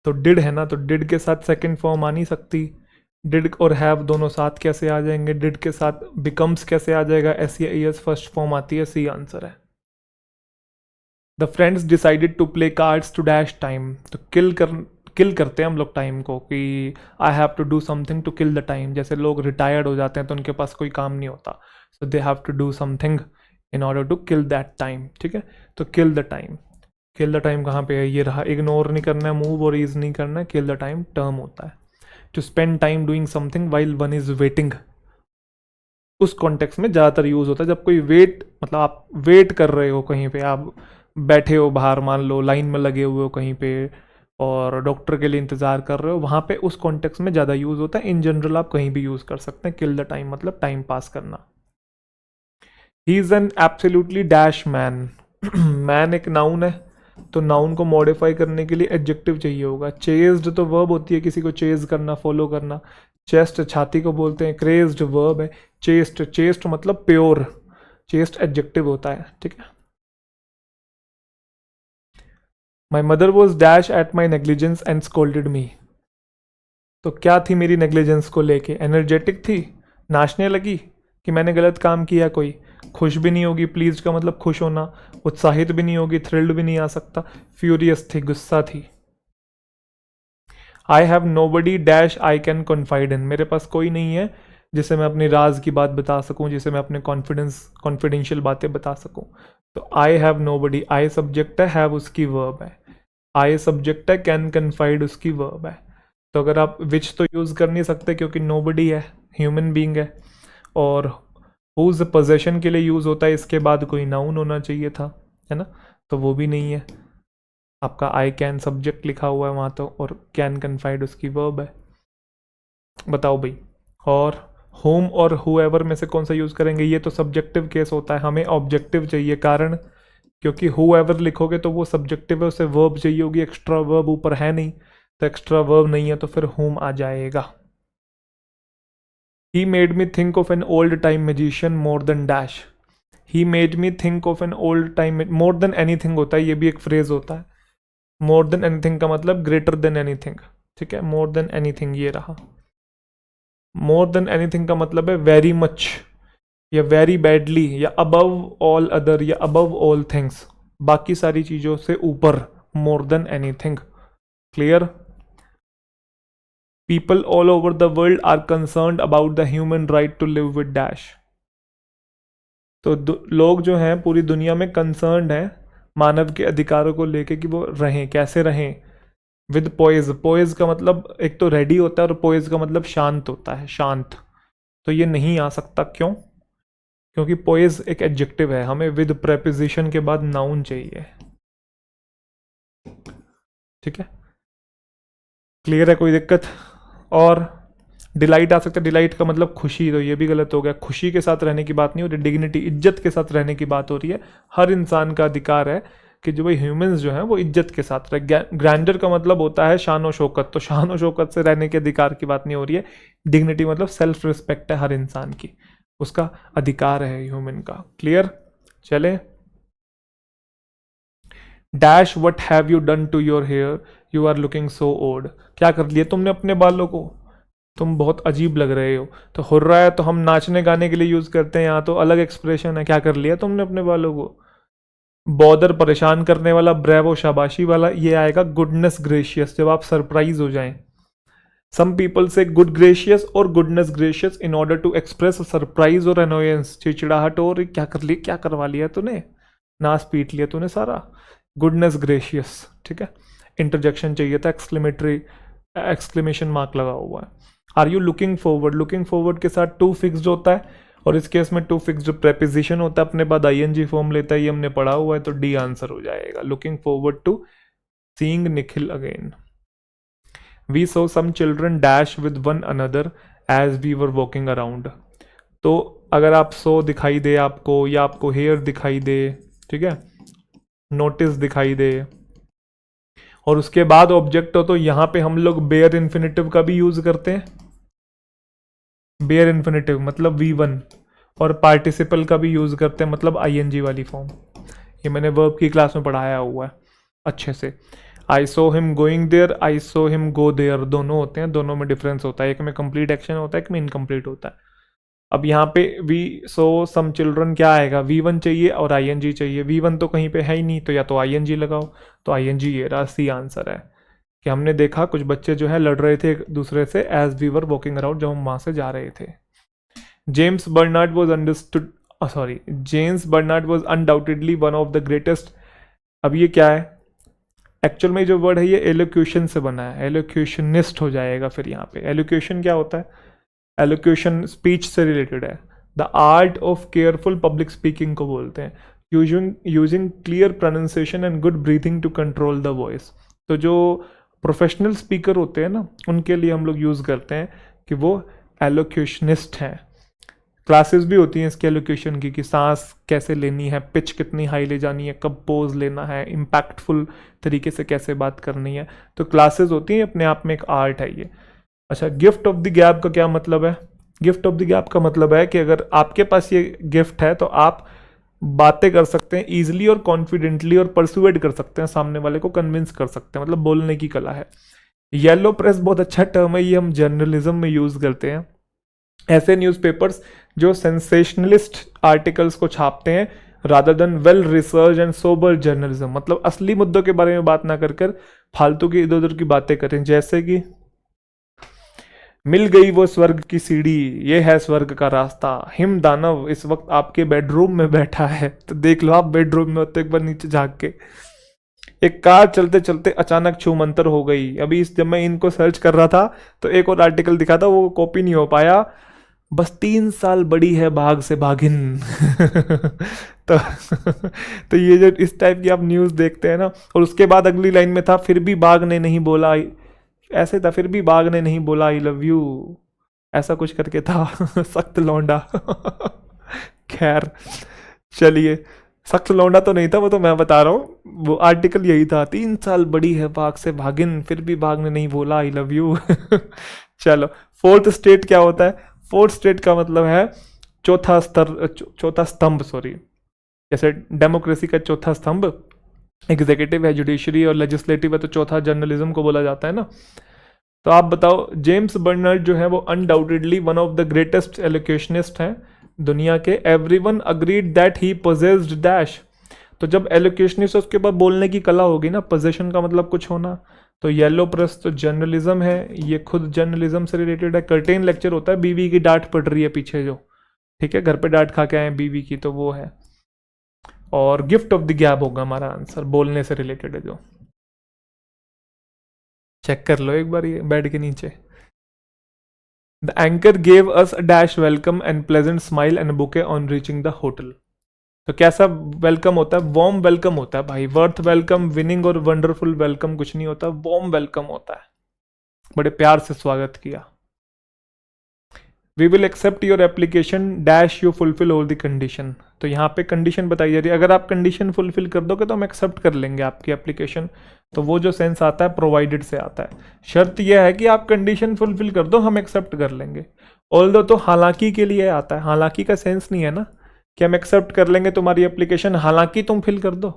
तो डिड है ना, तो डिड के साथ सेकंड फॉर्म आ नहीं सकती, डिड और हैव दोनों साथ कैसे आ जाएंगे, डिड के साथ बिकम्स कैसे आ जाएगा, एस या एस फर्स्ट फॉर्म आती है, सी आंसर है। The friends decided to play cards to dash time. तो किल करते हैं हम लोग टाइम को, कि I have to do something to kill the time. जैसे लोग रिटायर्ड हो जाते हैं तो उनके पास कोई काम नहीं होता, so they have to do something in order to kill that time, ठीक है। तो kill the time, kill the time कहाँ पे है, ये रहा। इग्नोर नहीं करना है, मूव और ईज नहीं करना है, किल द टाइम टर्म होता है। To spend time doing something while one is waiting, उस कॉन्टेक्स्ट में ज़्यादातर यूज़ होता है जब कोई वेट, मतलब आप वेट कर रहे हो कहीं पे, आप बैठे हो बाहर, मान लो लाइन में लगे हुए हो कहीं पे और डॉक्टर के लिए इंतज़ार कर रहे हो, वहाँ पे उस कॉन्टेक्स्ट में ज़्यादा यूज़ होता है। इन जनरल आप कहीं भी यूज़ कर सकते हैं। किल द टाइम मतलब टाइम पास करना। He is an absolutely dash man. Man एक नाउन है, तो नाउन को मॉडिफाई करने के लिए एडजेक्टिव चाहिए होगा। चेज्ड तो वर्ब होती है, किसी को चेज करना, फॉलो करना। चेस्ट छाती को बोलते हैं, क्रेज्ड वर्ब है। चेस्ट, चेस्ट मतलब प्योर, चेस्ट एडजेक्टिव होता है, ठीक है। My mother was dash at my negligence and scolded मी। तो क्या थी मेरी नेग्लिजेंस को लेके, एनर्जेटिक थी, नाचने लगी कि मैंने गलत काम किया कोई। खुश भी नहीं होगी, प्लीज का मतलब खुश होना, उत्साहित भी नहीं होगी, थ्रिल्ड भी नहीं आ सकता। फ्यूरियस थी, गुस्सा थी। I have no buddy dash I can confide in. मेरे पास कोई नहीं है जिसे मैं अपनी राज की बात बता सकूं, जिसे मैं अपने कॉन्फिडेंशियल बातें बता सकूं। तो I have no buddy, I subject है, हैव उसकी वर्ब है। आई सब्जेक्ट है, कैन कन्फाइड उसकी वर्ब है। तो अगर आप विच तो यूज़ कर नहीं सकते क्योंकि नोबडी है, ह्यूमन बीइंग है, और हुज पोजेशन के लिए यूज़ होता है, इसके बाद कोई नाउन होना चाहिए था, है ना, तो वो भी नहीं है। आपका आई कैन सब्जेक्ट लिखा हुआ है वहाँ तो, और कैन कन्फाइड उसकी वर्ब है। बताओ भाई, और होम और हुएवर में से कौन सा यूज़ करेंगे? ये तो सब्जेक्टिव केस होता है, हमें ऑब्जेक्टिव चाहिए। कारण क्योंकि हुएवर लिखोगे तो वो सब्जेक्टिव है, उसे वर्ब चाहिए होगी, एक्स्ट्रा वर्ब ऊपर है नहीं, तो एक्स्ट्रा वर्ब नहीं है तो फिर होम आ जाएगा। He made me think of an old time magician more than dash. He made me think of an old time, more than anything होता है, ये भी एक फ्रेज होता है। more than anything का मतलब greater than anything, ठीक है, more than anything ये रहा। more than anything का मतलब है very much या very badly या above all other या above all things, बाकी सारी चीज़ों से ऊपर, more than anything। clear? People all over the world are concerned about the human right to live with dash. तो लोग जो हैं पूरी दुनिया में कंसर्न्ड हैं मानव के अधिकारों को लेके कि वो रहें, कैसे रहें, विद पोइज। पोइज का मतलब एक तो रेडी होता है और पोइज का मतलब शांत होता है, शांत। तो ये नहीं आ सकता, क्यों? क्योंकि पोइज एक एडजेक्टिव है, हमें विद प्रेपोजिशन के बाद नाउन चाहिए। ठीक है, क्लियर है? कोई दिक्कत? और डिलाइट आ सकता है, डिलाइट का मतलब खुशी, तो ये भी गलत हो गया। खुशी के साथ रहने की बात नहीं हो रही, डिग्निटी, इज्जत के साथ रहने की बात हो रही है। हर इंसान का अधिकार है कि जो भाई ह्यूमंस जो हैं वो इज्जत के साथ रहे। ग्रैंडर का मतलब होता है शान और शौकत, तो शान और शौकत से रहने के अधिकार की बात नहीं हो रही है। डिग्निटी मतलब सेल्फ रिस्पेक्ट है हर इंसान की, उसका अधिकार है ह्यूमन का। क्लियर? चले। Dash what have you done to your hair, you are looking so old. क्या कर लिया तुमने अपने बालों को, तुम बहुत अजीब लग रहे हो। तो हुर्रा है तो हम नाचने गाने के लिए यूज करते हैं, यहाँ तो अलग एक्सप्रेशन है। क्या कर लिया तुमने अपने बालों को? बॉदर, परेशान करने वाला। ब्रेवो, शाबाशी वाला। ये आएगा गुडनेस ग्रेशियस, जब आप सरप्राइज हो जाएं। सम पीपल से गुड ग्रेशियस और goodness gracious in order to express surprise और अनोयंस, चिड़चिड़ाहट। और क्या कर लिया, क्या करवा लिया तूने, नाच पीट लिया तूने सारा। गुडनेस ग्रेशियस, ठीक है। इंटरजेक्शन चाहिए था, एक्सक्लेमेशन मार्क लगा हुआ है। Are you looking forward, looking forward के साथ टू फिक्स्ड होता है, और इस केस में टू फिक्स्ड प्रेपोजिशन होता है, अपने बाद आईएनजी फॉर्म लेता है, ये हमने पढ़ा हुआ है, तो डी आंसर हो जाएगा। Looking forward to seeing Nikhil again. We saw some children dash with one another as we were walking around. तो अगर आप सो दिखाई दे आपको, या आपको हेयर दिखाई दे, ठीक है, नोटिस दिखाई दे, और उसके बाद ऑब्जेक्ट हो, तो यहां पे हम लोग बेयर इन्फिनेटिव का भी यूज करते हैं। बेयर इन्फिनेटिव मतलब V1, और पार्टिसिपल का भी यूज करते हैं, मतलब आईएनजी वाली फॉर्म। ये मैंने वर्ब की क्लास में पढ़ाया हुआ है अच्छे से। I saw him going there, I saw him go there, दोनों होते हैं, दोनों में डिफरेंस होता है, एक में कंप्लीट एक्शन होता है, एक में इनकम्प्लीट होता है। अब यहाँ पे वी सो सम चिल्ड्रन क्या आएगा, V1 चाहिए और आईएनजी चाहिए। V1 तो कहीं पे है ही नहीं, तो या तो आईएनजी लगाओ, तो आईएनजी ये रहा, सी आंसर है। कि हमने देखा कुछ बच्चे जो है लड़ रहे थे एक दूसरे से as we were walking around, जब हम वहां से जा रहे थे। James Bernard was understood, sorry, James Bernard was undoubtedly one of the greatest. अब ये क्या है, एक्चुअल में जो वर्ड है ये एलोक्यूशन से बना है, एलोक्यूशनिस्ट हो जाएगा फिर यहाँ पे। एलोक्यूशन क्या होता है? एलोक्यूशन स्पीच से रिलेटेड है, the art of careful public speaking को बोलते हैं, using clear pronunciation and good breathing to control the voice. तो जो प्रोफेशनल स्पीकर होते हैं ना, उनके लिए हम लोग यूज़ करते हैं कि वो एलोक्यूशनिस्ट हैं। क्लासेस भी होती हैं इसके एलोक्यूशन की, कि सांस कैसे लेनी है, पिच कितनी हाई ले जानी है, कब पोज लेना है, इम्पैक्टफुल तरीके से कैसे बात करनी है, तो क्लासेस होती हैं, अपने आप में एक आर्ट है ये। अच्छा, गिफ्ट ऑफ द गैप का क्या मतलब है? गिफ्ट ऑफ द गैप का मतलब है कि अगर आपके पास ये गिफ्ट है तो आप बातें कर सकते हैं ईजिली और कॉन्फिडेंटली, और परसुएड कर सकते हैं, सामने वाले को कन्विंस कर सकते हैं, मतलब बोलने की कला है। येलो प्रेस बहुत अच्छा टर्म है, ये हम जर्नलिज्म में यूज करते हैं। ऐसे न्यूज़पेपर्स जो सेंसेशनलिस्ट आर्टिकल्स को छापते हैं rather than well research and sober journalism, मतलब असली मुद्दों के बारे में बात ना कर फालतू की इधर उधर की बातें करें। जैसे कि मिल गई वो स्वर्ग की सीढ़ी, ये है स्वर्ग का रास्ता, हिम दानव इस वक्त आपके बेडरूम में बैठा है, तो देख लो आप बेडरूम में होते एक बार नीचे झांक के। एक कार चलते चलते अचानक छूमंतर हो गई। अभी जब मैं इनको सर्च कर रहा था तो एक और आर्टिकल दिखा था, वो कॉपी नहीं हो पाया। बस 3 साल बड़ी है भाग से भागिन। तो तो ये जो इस टाइप की आप न्यूज़ देखते हैं ना, और उसके बाद अगली लाइन में था फिर भी बाघ ने नहीं बोला, ऐसे था फिर भी बाघ ने नहीं बोला आई लव यू, ऐसा कुछ करके था। सख्त लौंडा। खैर चलिए, सख्त लौंडा तो नहीं था वो, तो मैं बता रहा हूँ वो आर्टिकल यही था, 3 साल बड़ी है बाघ से भागिन फिर भी बाघ ने नहीं बोला आई लव यू। चलो, फोर्थ स्टेट क्या होता है? फोर्थ स्टेट का मतलब है चौथा स्तर, चौथा स्तंभ, सॉरी। जैसे डेमोक्रेसी का चौथा स्तंभ एग्जीक्यूटिव है, जुडिशरी और लेजिस्लेटिव है, तो चौथा जर्नलिज्म को बोला जाता है ना। तो आप बताओ, जेम्स बर्नर्ड जो है वो undoubtedly one of the greatest elocutionist हैं दुनिया के। Everyone agreed that he possessed dash. तो जब एलोक्यूशनिस्ट उसके पास बोलने की कला होगी ना, पोजेशन का मतलब कुछ होना, तो येलो प्रेस तो जर्नलिज्म है, ये खुद जर्नलिज्म से रिलेटेड है। कर्टेन लेक्चर होता है, बीवी की डांट पड़ रही है पीछे जो, ठीक है, घर पे डांट खा के आए बीवी की, तो वो है। और गिफ्ट ऑफ द गैब होगा हमारा आंसर, बोलने से रिलेटेड है जो। चेक कर लो एक बार ये बेड के नीचे। The anchor gave us a dash welcome and pleasant smile and bouquet on reaching the hotel. तो कैसा वेलकम होता है? वार्म वेलकम होता है भाई। वर्थ वेलकम, विनिंग और वंडरफुल वेलकम कुछ नहीं होता, वार्म वेलकम होता है, बड़े प्यार से स्वागत किया। We will accept your application dash you fulfil all the condition. तो यहाँ पे कंडीशन बताई जा रही है, अगर आप कंडीशन फुलफिल कर दोगे तो हम एक्सेप्ट कर लेंगे आपकी एप्लीकेशन। तो वो जो सेंस आता है प्रोवाइडेड से आता है। शर्त यह है कि आप कंडीशन फुलफिल कर दो, हम एक्सेप्ट कर लेंगे। ऑल्दो तो हालांकि के लिए आता है, हालांकि का सेंस नहीं है ना कि हम एक्सेप्ट कर लेंगे तुम्हारी एप्लीकेशन हालांकि तुम फिल कर दो,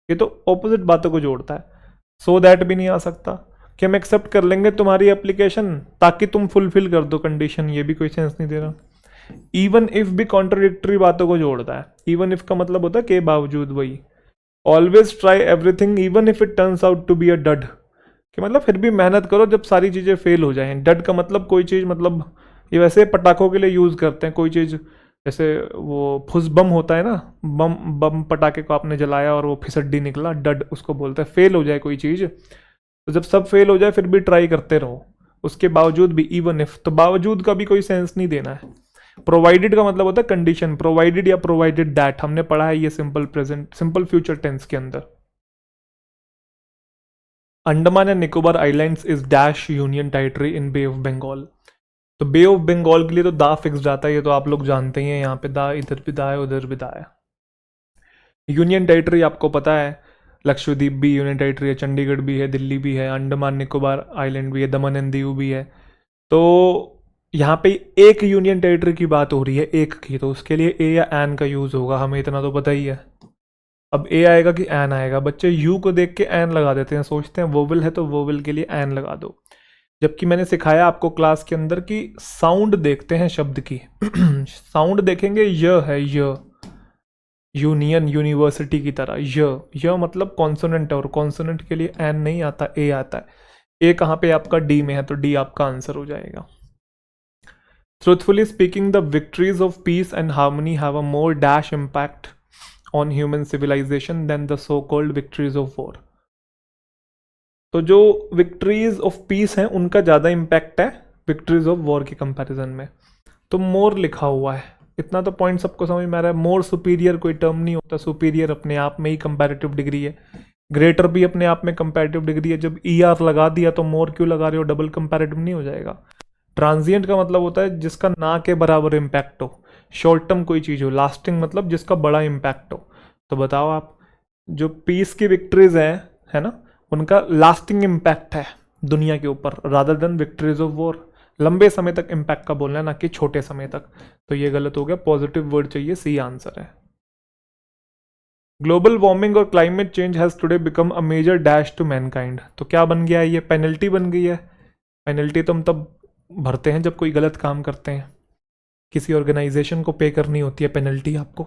ये तो ऑपोजिट बातों को जोड़ता है। सो दैट भी नहीं आ सकता कि हम एक्सेप्ट कर लेंगे तुम्हारी एप्लीकेशन ताकि तुम फुलफिल कर दो कंडीशन, ये भी कोई सेंस नहीं दे रहा। इवन इफ भी कॉन्ट्रोडिक्टरी बातों को जोड़ता है। इवन इफ का मतलब होता है के बावजूद, वही। Always try everything even if it turns out to be a dud, कि मतलब फिर भी मेहनत करो जब सारी चीज़ें फेल हो जाएं। डड का मतलब कोई चीज़, मतलब ये वैसे पटाखों के लिए यूज़ करते हैं, कोई चीज़ जैसे वो फुस बम होता है ना, बम बम पटाखे को आपने जलाया और वो फिसड्डी निकला, डड उसको बोलते हैं। फेल हो जाए कोई चीज़, तो जब सब फेल हो जाए फिर भी ट्राई करते रहो, उसके बावजूद भी, इवन इफ, तो बावजूद का भी कोई सेंस नहीं देना है। प्रोवाइडेड का मतलब होता है कंडीशन, प्रोवाइडेड या प्रोवाइडेड दैट, हमने पढ़ा है ये simple present, simple future tense के अंदर। Andaman and Nicobar islands is dash union territory in bay of Bengal. तो बे ऑफ बंगाल के लिए तो दा फिक्स जाता है, ये तो आप लोग जानते ही हैं, यहाँ पे दा, इधर भी दा है, उधर भी दा है। यूनियन टेरिटरी आपको पता है, लक्षद्वीप भी यूनियन टेरिटरी है, चंडीगढ़ भी है, दिल्ली भी है, अंडमान निकोबार आइलैंड भी है, दमन एंड दीव भी है। तो यहाँ पे एक यूनियन टेरिटरी की बात हो रही है, एक की, तो उसके लिए ए या एन का यूज़ होगा, हमें इतना तो पता ही है। अब ए आएगा कि एन आएगा? बच्चे यू को देख के एन लगा देते हैं, सोचते हैं वोवल है तो वोवल के लिए एन लगा दो, जबकि मैंने सिखाया आपको क्लास के अंदर कि साउंड देखते हैं शब्द की। साउंड देखेंगे, य है, य, यूनियन, यूनिवर्सिटी की तरह, य मतलब कॉन्सोनेंट है, और कॉन्सोनेंट के लिए एन नहीं आता, ए आता है। ए कहाँ पे आपका? डी में है, तो डी आपका आंसर हो जाएगा। Truthfully speaking, the victories of peace and harmony have a more dash impact on human civilization than the so-called victories of war. तो जो विक्ट्रीज ऑफ पीस हैं उनका ज़्यादा इम्पैक्ट है विक्ट्रीज ऑफ वॉर के कंपैरिजन में। तो मोर लिखा हुआ है, इतना तो पॉइंट सबको समझ में आ रहा है। मोर सुपीरियर कोई टर्म नहीं होता, सुपीरियर अपने आप में ही कंपैरेटिव डिग्री है, ग्रेटर भी अपने आप में कंपैरेटिव डिग्री है। जब ई आर लगा दिया तो मोर क्यों लगा रहे हो? डबल कंपैरेटिव नहीं हो जाएगा। ट्रांजिएंट का मतलब होता है जिसका ना के बराबर इम्पैक्ट हो, शॉर्ट टर्म कोई चीज़ हो। लास्टिंग मतलब जिसका बड़ा इम्पैक्ट हो। तो बताओ आप, जो पीस की विक्ट्रीज है ना, उनका लास्टिंग इम्पैक्ट है दुनिया के ऊपर, rather than victories of war. लंबे समय तक इम्पैक्ट का बोलना है, ना कि छोटे समय तक। तो ये गलत हो गया, पॉजिटिव वर्ड चाहिए, सी आंसर है। ग्लोबल वार्मिंग और climate change has today become a major dash to mankind. तो क्या बन गया है? ये पेनल्टी बन गई है। पेनल्टी तो हम तब भरते हैं जब कोई गलत काम करते हैं, किसी ऑर्गेनाइजेशन को पे करनी होती है पेनल्टी आपको,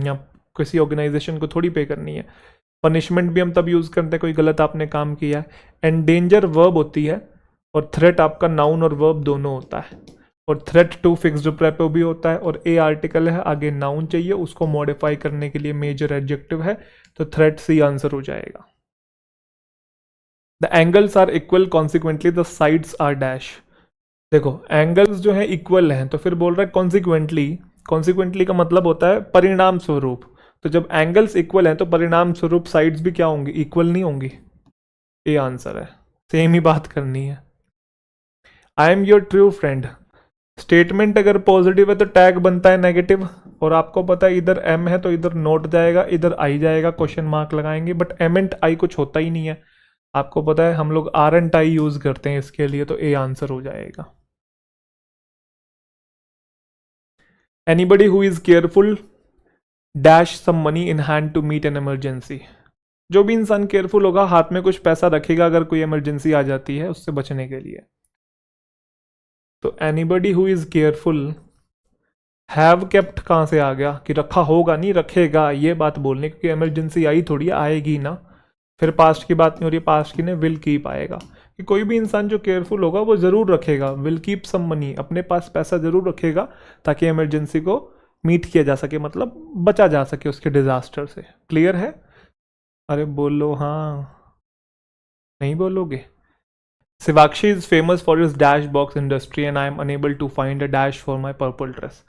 या किसी ऑर्गेनाइजेशन को थोड़ी पे करनी है। पनिशमेंट भी हम तब यूज़ करते हैं कोई गलत आपने काम किया है। एंडेंजर वर्ब होती है, और थ्रेट आपका नाउन और वर्ब दोनों होता है, और थ्रेट टू फिक्स्ड प्रेपो भी होता है, और ए आर्टिकल है, आगे नाउन चाहिए, उसको मॉडिफाई करने के लिए मेजर एडजेक्टिव है, तो थ्रेट सी आंसर हो जाएगा। The angles are equal consequently the sides are dash. देखो एंगल्स जो है इक्वल हैं तो फिर बोल रहा है कॉन्सिक्वेंटली, कॉन्सिक्वेंटली का मतलब होता है परिणाम स्वरूप। तो जब एंगल्स इक्वल हैं तो परिणाम स्वरूप साइड्स भी क्या होंगी, इक्वल नहीं होंगी। ये आंसर है, सेम ही बात करनी है। I am your true friend, statement अगर पॉजिटिव है तो टैग बनता है नेगेटिव, और आपको पता है इधर एम है तो इधर नोट जाएगा, इधर आई जाएगा, क्वेश्चन मार्क लगाएंगे, बट एम एंड आई कुछ होता ही नहीं है। आपको पता है हम लोग आर एंड आई यूज करते हैं इसके लिए, तो ए आंसर हो जाएगा। Anybody who is careful dash some money in hand to meet an emergency. जो भी इंसान केयरफुल होगा हाथ में कुछ पैसा रखेगा अगर कोई इमरजेंसी आ जाती है उससे बचने के लिए। तो anybody who is careful, have kept कहाँ से आ गया कि रखा होगा, नहीं रखेगा, ये बात बोलने, क्योंकि इमरजेंसी आई थोड़ी आएगी ना, फिर पास्ट की बात नहीं हो रही, पास्ट की ने विल कीप आएगा कि कोई भी इंसान जो केयरफुल होगा वो जरूर रखेगा, विल कीप सम मनी, अपने पास पैसा जरूर रखेगा ताकि इमरजेंसी को मीट किया जा सके, मतलब बचा जा सके उसके डिजास्टर से। क्लियर है? अरे बोलो हाँ, नहीं बोलोगे? Shivakshi is famous for his dash box industry and I am unable to find a dash for my purple dress.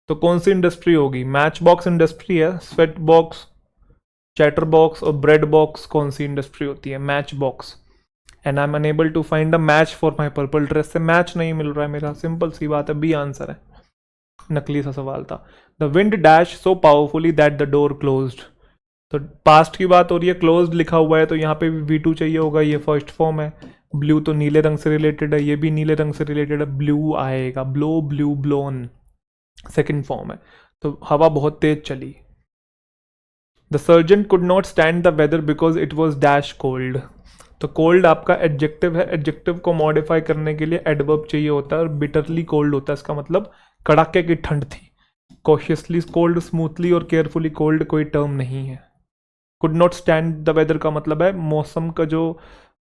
तो कौन सी इंडस्ट्री होगी? मैच बॉक्स इंडस्ट्री है, स्वेट बॉक्स, चैटर बॉक्स और ब्रेड बॉक्स कौन सी इंडस्ट्री होती है? Match box. And I am unable to find a match for my purple dress से मैच नहीं मिल रहा है मेरा, सिंपल सी बात है, बी आंसर है। नकली सा सवाल था। The wind dash so powerfully that the door closed. तो पास्ट की बात हो रही है, क्लोज्ड लिखा हुआ है तो यहाँ पे भी V2 चाहिए होगा, ये फर्स्ट फॉर्म है। ब्लू तो नीले रंग से रिलेटेड है, ये भी नीले रंग से रिलेटेड है, ब्लू आएगा, blow, blew, blown second form है। तो हवा बहुत तेज चली। The surgeon could not stand the weather because it was dash cold. तो कोल्ड आपका एडजेक्टिव है, एडजेक्टिव को मॉडिफाई करने के लिए एडवर्ब चाहिए होता है, और बिटरली कोल्ड होता है, इसका मतलब कड़ाके की ठंड थी। कॉशियसली कोल्ड, स्मूथली और केयरफुली कोल्ड कोई टर्म नहीं है। Could not stand the weather का मतलब है मौसम का जो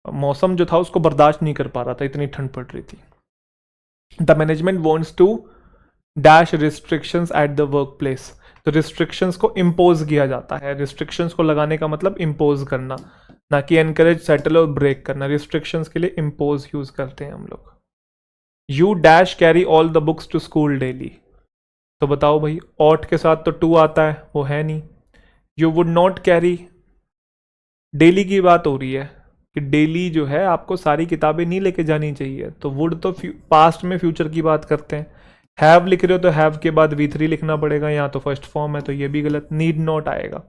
मौसम जो था उसको बर्दाश्त नहीं कर पा रहा था, इतनी ठंड पड़ रही थी। The management wants to dash restrictions at the work place. तो रिस्ट्रिक्शंस को इम्पोज किया जाता है, रिस्ट्रिक्शंस को लगाने का मतलब इम्पोज करना, ना कि एनकरेज, सेटल और ब्रेक करना। रिस्ट्रिक्शंस के लिए इम्पोज यूज करते हैं हम लोग। You dash carry all the books to school daily. तो बताओ भाई, ऑट के साथ तो टू आता है, वो है नहीं। You would not carry, daily की बात हो रही है कि डेली जो है आपको सारी किताबें नहीं लेके जानी चाहिए, तो वुड तो पास्ट में फ्यूचर की बात करते हैं। हैव लिख रहे हो तो हैव के बाद V3 लिखना पड़ेगा, यहाँ तो फर्स्ट फॉर्म है तो ये भी गलत, नीड नॉट आएगा।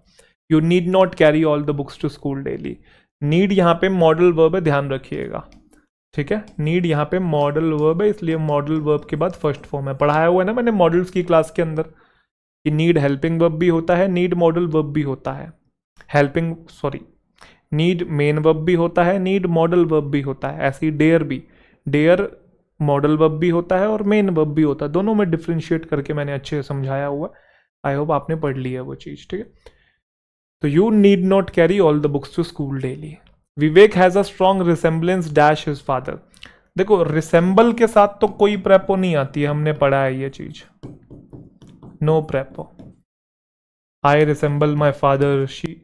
You need not carry all the books to school daily. Need यहाँ पे मॉडल वर्ब है, ध्यान रखिएगा, ठीक है। नीड यहाँ पे मॉडल वर्ब है, इसलिए मॉडल वर्ब के बाद फर्स्ट फॉर्म है। पढ़ाया हुआ है ना मैंने मॉडल्स की क्लास के अंदर कि नीड हेल्पिंग वर्ब भी होता है, नीड मॉडल वर्ब भी होता है। Helping sorry need main verb भी होता है, नीड मॉडल वर्ब भी होता है। ऐसी डेयर भी, डेयर मॉडल वर्ब भी होता है और मेन वर्ब भी होता है, दोनों में डिफ्रेंशिएट करके मैंने अच्छे से समझाया हुआ। आई होप आपने पढ़ लिया वो चीज़, ठीक है। तो you need not carry all the books to school daily. Vivek has a strong resemblance dash his father. देखो रिसेंबल के साथ तो कोई प्रेपो नहीं आती है, हमने पढ़ा है ये चीज, no prepo. I resemble my father, she,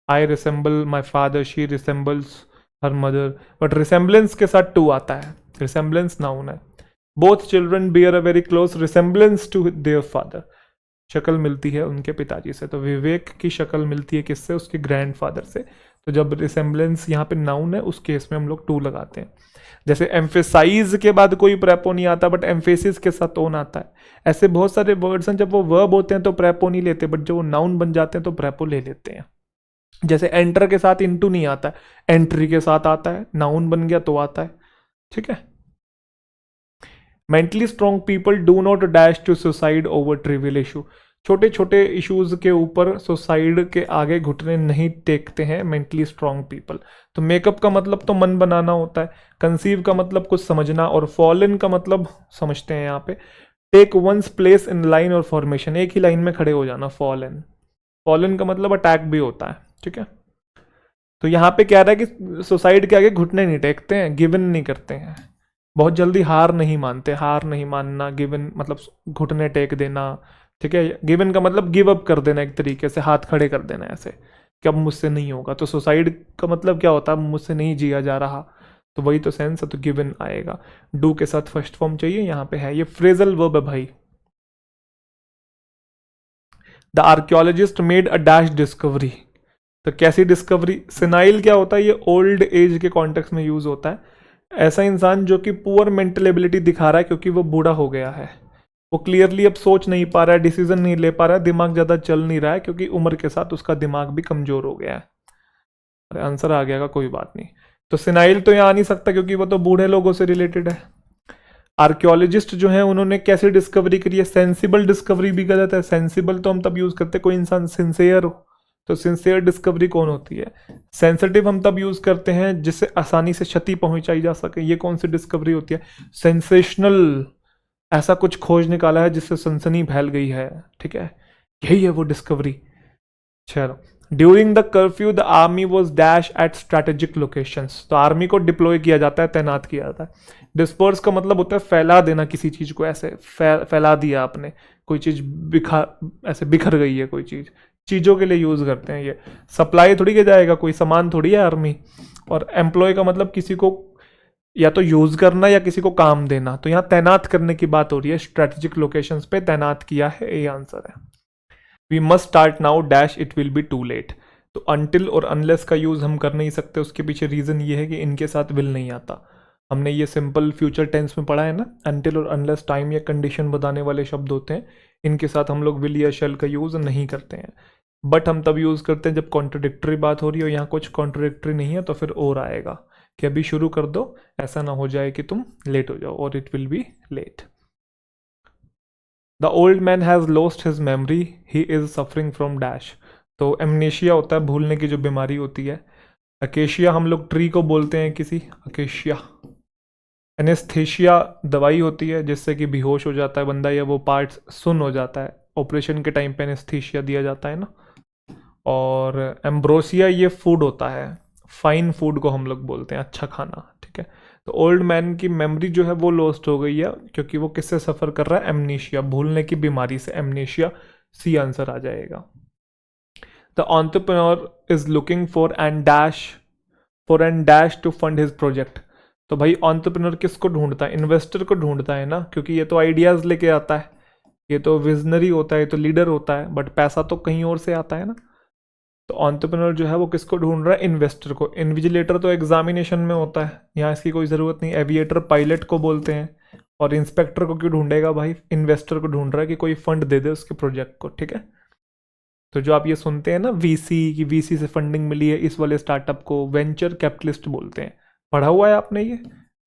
I resemble my father, she resembles her mother, but resemblance के साथ टू आता है, रिसेम्बलेंस नाउन है। Both children bear a very close resemblance to their father. शक्ल मिलती है उनके पिताजी से, तो विवेक की शक्ल मिलती है किससे? उसके ग्रैंडफादर से। तो जब रिसेम्बलेंस यहाँ पे नाउन है उस केस में हम लोग टू लगाते हैं। जैसे एम्फेसाइज के बाद कोई प्रेपो नहीं आता बट एम्फेसिस के साथ ओन आता है। ऐसे बहुत सारे वर्ड्स हैं जब वो वर्ब होते हैं तो प्रेपो नहीं लेते, बट जब वो नाउन बन जाते हैं तो प्रेपो ले लेते हैं। जैसे एंटर के साथ इनटू नहीं आता है, एंट्री के साथ आता है, नाउन बन गया तो आता है, ठीक है। Mentally strong people do not dash to suicide over trivial issue. छोटे छोटे इश्यूज के ऊपर सुसाइड के आगे घुटने नहीं टेकते हैं मेंटली स्ट्रॉन्ग पीपल। तो मेकअप का मतलब तो मन बनाना होता है, कंसीव का मतलब कुछ समझना, और फॉल इन का मतलब समझते हैं यहाँ पे take one's place in line और फॉर्मेशन, एक ही लाइन में खड़े हो जाना, फॉल इन। फॉल इन का मतलब अटैक भी होता है, ठीक है। तो यहाँ पे कह रहा है कि सुसाइड के आगे घुटने नहीं टेकते हैं, गिवन नहीं करते हैं, बहुत जल्दी हार नहीं मानते। हार नहीं मानना, गिवन मतलब घुटने टेक देना, ठीक है। गिवन का मतलब गिव अप कर देना, एक तरीके से हाथ खड़े कर देना ऐसे। कि अब मुझसे नहीं होगा। तो सुसाइड का मतलब क्या होता है, मुझसे नहीं जिया जा रहा, तो वही तो सेंस है, तो गिवन आएगा। डू के साथ फर्स्ट फॉर्म चाहिए, यहाँ पे है, ये फ्रेजल वर्ब है भाई। The archaeologist made a dash discovery, तो कैसी डिस्कवरी। सिनाइल क्या होता है, ये ओल्ड एज के कॉन्टेक्स्ट में यूज होता है। ऐसा इंसान जो कि पुअर मेंटल एबिलिटी दिखा रहा है क्योंकि वो बूढ़ा हो गया है, वो क्लियरली अब सोच नहीं पा रहा है, डिसीजन नहीं ले पा रहा है, दिमाग ज़्यादा चल नहीं रहा है क्योंकि उम्र के साथ उसका दिमाग भी कमज़ोर हो गया है। अरे आंसर आ गया का, कोई बात नहीं। तो सिनाइल तो यहाँ आ नहीं सकता क्योंकि वो तो बूढ़े लोगों से रिलेटेड है। आर्कियोलॉजिस्ट जो है उन्होंने कैसे डिस्कवरी करी है, सेंसिबल डिस्कवरी भी गलत है। सेंसिबल तो हम तब यूज़ करते हैं कोई इंसान सिंसियर हो, तो सिंसियर डिस्कवरी कौन होती है। सेंसिटिव हम तब यूज़ करते हैं जिससे आसानी से क्षति पहुंचाई जा सके, ये कौन सी डिस्कवरी होती है। सेंसेशनल, ऐसा कुछ खोज निकाला है जिससे सनसनी फैल गई है, ठीक है, यही है वो डिस्कवरी। चलो, during the curfew the army was dash at strategic locations, तो आर्मी को डिप्लॉय किया जाता है, तैनात किया जाता है। डिस्पर्स का मतलब होता है फैला देना किसी चीज को, ऐसे फैला दिया आपने, कोई चीज ऐसे बिखर गई है कोई चीज, चीजों के लिए यूज करते हैं ये। सप्लाई थोड़ी किया जाएगा, कोई सामान थोड़ी है आर्मी। और एम्प्लॉय का मतलब किसी को या तो यूज करना या किसी को काम देना, तो यहाँ तैनात करने की बात हो रही है, स्ट्रेटेजिक लोकेशंस पे तैनात किया है, ये आंसर है। We must start now dash it will be too late, तो अनटिल और अनलेस का यूज हम कर नहीं सकते, उसके पीछे रीजन ये है कि इनके साथ विल नहीं आता। हमने ये सिंपल फ्यूचर टेंस में पढ़ा है ना, अनटिल और अनलेस टाइम या कंडीशन बताने वाले शब्द होते हैं, इनके साथ हम लोग विल या शेल का यूज नहीं करते हैं। बट हम तब यूज करते हैं जब कॉन्ट्रोडिक्टरी बात हो रही हो, यहाँ कुछ कॉन्ट्रोडिक्टरी नहीं है तो फिर और आएगा कि अभी शुरू कर दो, ऐसा ना हो जाए कि तुम लेट हो जाओ, और it will be late. The old man has lost his memory, he is suffering from dash, तो एमनेशिया होता है भूलने की जो बीमारी होती है। अकेशिया हम लोग ट्री को बोलते हैं किसी, अकेशिया। एनेस्थेशिया दवाई होती है जिससे कि बेहोश हो जाता है बंदा या वो पार्ट्स सुन हो जाता है, ऑपरेशन के टाइम पे एनेस्थेशिया दिया जाता है ना। और एम्ब्रोसिया ये फूड होता है, फाइन फूड को हम लोग बोलते हैं, अच्छा खाना, ठीक है। तो ओल्ड मैन की मेमोरी जो है वो लॉस्ट हो गई है क्योंकि वो किससे सफ़र कर रहा है, एमनेशिया, भूलने की बीमारी से, एमनेशिया, सी आंसर आ जाएगा। The entrepreneur is looking for an dash to fund his project, तो भाई एंटरप्रेन्योर किसको ढूंढता है, इन्वेस्टर को ढूंढता है ना, क्योंकि ये तो आइडियाज़ लेके आता है, ये तो विजनरी होता है, ये तो लीडर होता है, बट पैसा तो कहीं और से आता है ना। तो एंटरप्रेन्योर जो है वो किसको ढूंढ रहा है, इन्वेस्टर को। इन्विजिलेटर तो एग्जामिनेशन में होता है, यहाँ इसकी कोई ज़रूरत नहीं। एविएटर पायलट को बोलते हैं। और इंस्पेक्टर को क्यों ढूंढेगा भाई, इन्वेस्टर को ढूंढ रहा है कि कोई फंड दे दे उसके प्रोजेक्ट को, ठीक है। तो जो आप ये सुनते हैं ना वीसी की, वीसी से फंडिंग मिली है इस वाले स्टार्टअप को, वेंचर कैपिटलिस्ट बोलते हैं। पढ़ा हुआ है आपने ये,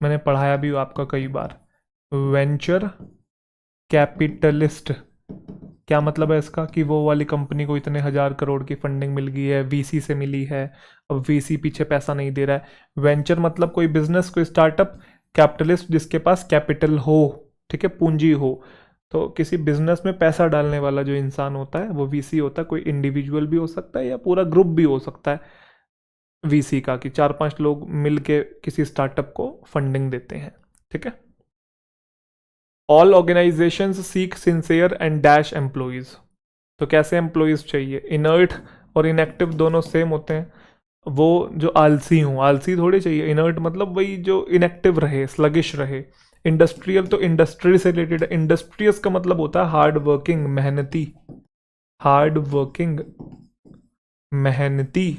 मैंने पढ़ाया भी आपका कई बार। वेंचर कैपिटलिस्ट क्या मतलब है इसका, कि वो वाली कंपनी को इतने 1000 करोड़ की फंडिंग मिल गई है, वीसी से मिली है, अब वीसी पीछे पैसा नहीं दे रहा है। वेंचर मतलब कोई बिजनेस, कोई स्टार्टअप, कैपिटलिस्ट जिसके पास कैपिटल हो, ठीक है, पूंजी हो। तो किसी बिजनेस में पैसा डालने वाला जो इंसान होता है वो वीसी होता है। कोई इंडिविजुअल भी हो सकता है या पूरा ग्रुप भी हो सकता है वीसी का, कि 4-5 लोग मिल के किसी स्टार्टअप को फंडिंग देते हैं, ठीक है। All organisations seek sincere and dash employees, तो कैसे एम्प्लॉयज चाहिए, इनर्ट और इनएक्टिव दोनों सेम होते हैं। वो जो आलसी हूँ, आलसी थोड़ी चाहिए, इनर्ट मतलब वही जो इनएक्टिव रहे, स्लगिश रहे। इंडस्ट्रियल तो इंडस्ट्री से रिलेटेड है, इंडस्ट्रियस का मतलब होता है हार्ड वर्किंग, मेहनती, हार्ड वर्किंग, मेहनती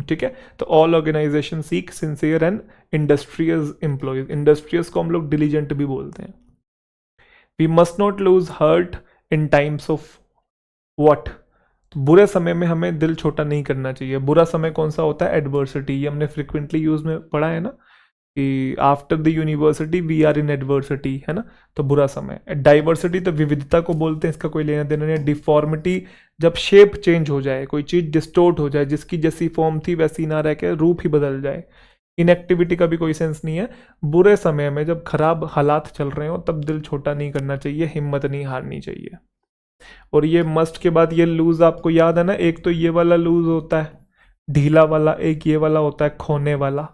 ठीक है। तो all organization seek sincere and industrious employees, industrious को हम लोग डिलीजेंट भी बोलते हैं। We must not lose heart in times of what, तो बुरे समय में हमें दिल छोटा नहीं करना चाहिए। बुरा समय कौन सा होता है, एडवर्सिटी, ये हमने फ्रिक्वेंटली यूज में पढ़ा है ना, कि after the university we are in adversity, है ना। तो बुरा समय। डाइवर्सिटी तो विविधता को बोलते हैं, इसका कोई लेना देना नहीं। डिफॉर्मिटी जब शेप चेंज हो जाए, कोई चीज़ डिस्टोर्ट हो जाए, जिसकी जैसी फॉर्म थी वैसी ना रह के रूप ही बदल जाए। इनएक्टिविटी का भी कोई सेंस नहीं है। बुरे समय में जब खराब हालात चल रहे हो तब दिल छोटा नहीं करना चाहिए, हिम्मत नहीं हारनी चाहिए। और ये मस्ट के बाद ये लूज आपको याद है ना, एक तो ये वाला लूज होता है ढीला वाला, एक ये वाला होता है खोने वाला,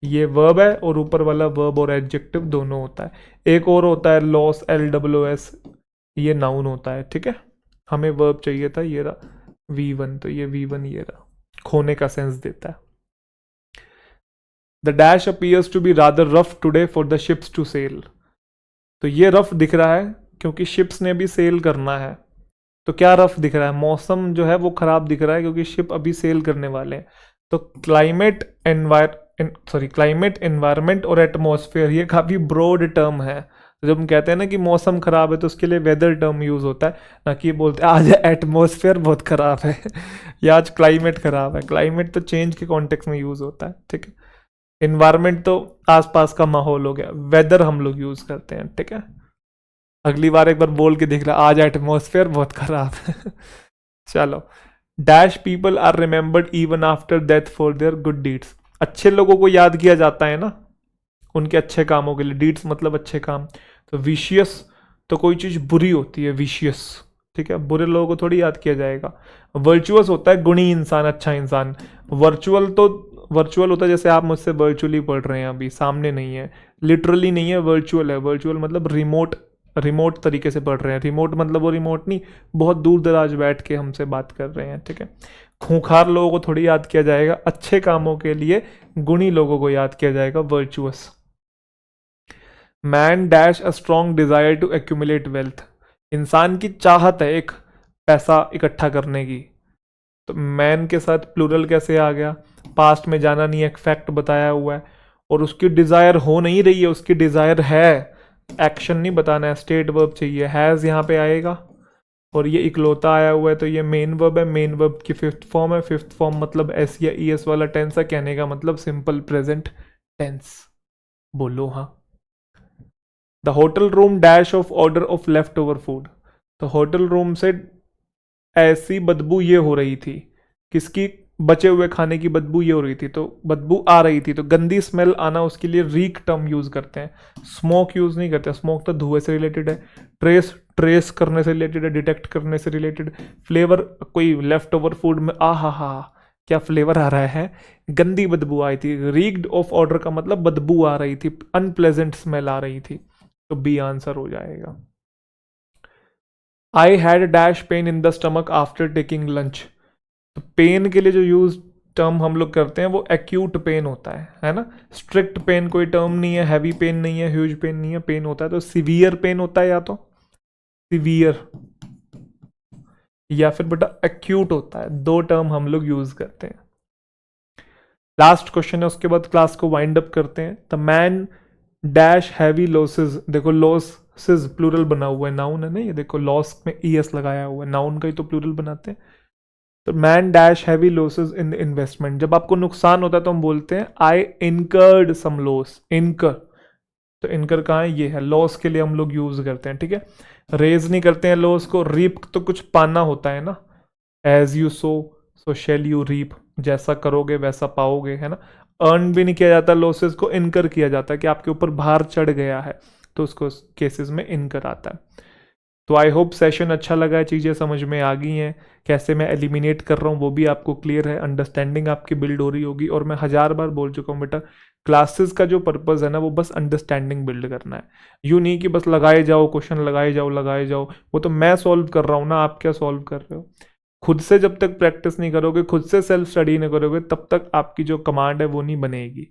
ये वर्ब है, और ऊपर वाला वर्ब और एडजेक्टिव दोनों होता है। एक और होता है लॉस, LOOS, ये नाउन होता है, ठीक है। हमें वर्ब चाहिए था, ये रहा V1, तो ये V1 ये रहा, खोने का सेंस देता है। The dash appears to be rather rough today for the ships to sail, तो ये रफ दिख रहा है क्योंकि शिप्स ने भी सेल करना है। तो क्या रफ दिख रहा है? मौसम जो है वो खराब दिख रहा है क्योंकि शिप अभी सेल करने वाले हैं। तो क्लाइमेट एनवायरमेंट और एटमॉस्फेयर ये काफ़ी ब्रॉड टर्म है। तो जब हम कहते हैं ना कि मौसम खराब है तो उसके लिए वेदर टर्म यूज़ होता है, ना कि बोलते हैं आज एटमॉस्फेयर बहुत खराब है या आज क्लाइमेट खराब है। क्लाइमेट तो चेंज के कॉन्टेक्स्ट में यूज़ होता है, ठीक है। इन्वायरमेंट तो आसपास का माहौल हो गया, वेदर हम लोग यूज़ करते हैं, ठीक है। अगली बार एक बार बोल के देख ला, आज एटमॉस्फेयर बहुत खराब है चलो, dash people are remembered even after death for their good deeds, अच्छे लोगों को याद किया जाता है ना उनके अच्छे कामों के लिए, डीड्स मतलब अच्छे काम। तो विशियस तो कोई चीज़ बुरी होती है, विशियस, ठीक है, बुरे लोगों को थोड़ी याद किया जाएगा। वर्चुअस होता है गुणी इंसान, अच्छा इंसान। वर्चुअल होता है जैसे आप मुझसे वर्चुअली पढ़ रहे हैं, अभी सामने नहीं है, लिटरली नहीं है, वर्चुअल है। वर्चुअल मतलब रिमोट तरीके से पढ़ रहे हैं। रिमोट मतलब वो रिमोट नहीं, बहुत दूर दराज बैठ के हमसे बात कर रहे हैं, ठीक है। खूंखार लोगों को थोड़ी याद किया जाएगा, अच्छे कामों के लिए गुणी लोगों को याद किया जाएगा, virtuous. Man dash a strong desire to accumulate wealth, इंसान की चाहत है एक पैसा इकट्ठा करने की। तो मैन के साथ प्लूरल कैसे आ गया? पास्ट में जाना नहीं है, एक फैक्ट बताया हुआ है, और उसकी डिजायर हो नहीं रही है, उसकी डिजायर है, एक्शन नहीं बताना है, स्टेट वर्ब चाहिए, हैज़ यहाँ पे आएगा। और ये इकलौता आया हुआ है तो ये मेन वर्ब है, मेन वर्ब की फिफ्थ फॉर्म है। फिफ्थ फॉर्म मतलब एस या ई एस वाला टेंस है, कहने का मतलब सिंपल प्रेजेंट टेंस। बोलो हाँ। The hotel room dash of odour of leftover food, तो होटल रूम से ऐसी बदबू ये हो रही थी, किसकी? बचे हुए खाने की बदबू ये हो रही थी, तो बदबू आ रही थी, तो गंदी स्मेल आना, उसके लिए रीक टर्म यूज करते हैं, स्मोक यूज नहीं करते। स्मोक तो धुएं से रिलेटेड है, ट्रेस करने से रिलेटेड है, डिटेक्ट करने से रिलेटेड। फ्लेवर, कोई लेफ्ट ओवर फूड में हा क्या फ्लेवर आ रहा है, गंदी बदबू आई थी। रीक्ड ऑफ ऑर्डर का मतलब बदबू आ रही थी, अनप्लेजेंट स्मेल आ रही थी, तो बी आंसर हो जाएगा। I had dash pain in the stomach after taking lunch, तो पेन के लिए जो यूज टर्म हम लोग करते हैं वो एक्यूट पेन होता है ना। स्ट्रिक्ट पेन कोई टर्म नहीं है, हैवी पेन नहीं है, ह्यूज पेन नहीं है, पेन होता है तो सीवियर पेन होता है, या तो सीवियर या फिर बेटा एक्यूट होता है, दो टर्म हम लोग यूज करते हैं। लास्ट क्वेश्चन है, उसके बाद क्लास को वाइंड अप करते हैं। The man dash heavy losses, देखो लॉसेस प्लूरल बना हुआ है, नाउन है ना ये, देखो लॉस में ईएस लगाया हुआ है, नाउन का ही तो प्लूरल बनाते हैं। तो man dash heavy losses in investment, जब आपको नुकसान होता है तो हम बोलते हैं आई इनकर्ड सम लॉस, इनकर, तो इनकर कहाँ है? ये है, लॉस के लिए हम लोग यूज करते हैं, ठीक है। रेज नहीं करते हैं लॉस को, रीप तो कुछ पाना होता है ना, as you sow shall you reap, जैसा करोगे वैसा पाओगे, है ना। अर्न भी नहीं किया जाता, लॉसेस को इनकर किया जाता है कि आपके ऊपर भार चढ़ गया है, तो उसको केसेस में इनकर आता है। तो आई होप सेशन अच्छा लगा है, चीज़ें समझ में आ गई हैं, कैसे मैं एलिमिनेट कर रहा हूँ वो भी आपको क्लियर है, अंडरस्टैंडिंग आपकी बिल्ड हो रही होगी। और मैं 1000 बार बोल चुका हूँ बेटा, क्लासेस का जो पर्पज़ है ना वो बस अंडरस्टैंडिंग बिल्ड करना है, यूँ नहीं कि बस लगाए जाओ क्वेश्चन, लगाए जाओ, वो तो मैं सॉल्व कर रहा हूँ ना, आप क्या सॉल्व कर रहे हो। खुद से जब तक प्रैक्टिस नहीं करोगे, खुद से सेल्फ स्टडी नहीं करोगे, तब तक आपकी जो कमांड है वो नहीं बनेगी।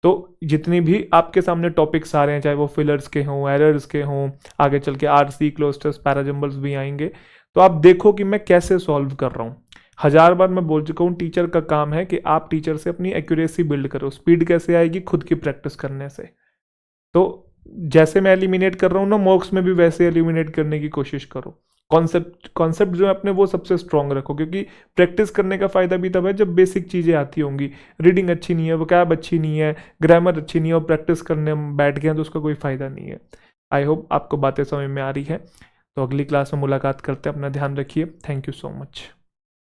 तो जितनी भी आपके सामने टॉपिक्स आ रहे हैं, चाहे वो फिलर्स के हों, एरर्स के हों, आगे चल के आरसी, क्लोस्टर्स, पैराजम्बल्स भी आएंगे, तो आप देखो कि मैं कैसे सॉल्व कर रहा हूँ। 1000 बार मैं बोल चुका हूँ, टीचर का काम है कि आप टीचर से अपनी एक्यूरेसी बिल्ड करो। स्पीड कैसे आएगी? खुद की प्रैक्टिस करने से। तो जैसे मैं एलिमिनेट कर रहा हूँ ना मॉक्स में, भी वैसे एलिमिनेट करने की कोशिश करो। कॉन्सेप्ट जो है अपने वो सबसे स्ट्रांग रखो, क्योंकि प्रैक्टिस करने का फायदा भी तब है जब बेसिक चीज़ें आती होंगी। रीडिंग अच्छी नहीं है, वोकैब अच्छी नहीं है, ग्रामर अच्छी नहीं है, और प्रैक्टिस करने हम बैठ गए हैं तो उसका कोई फ़ायदा नहीं है। आई होप आपको बातें समझ में आ रही है। तो अगली क्लास में मुलाकात करते हैं, अपना ध्यान रखिए। Thank you so much.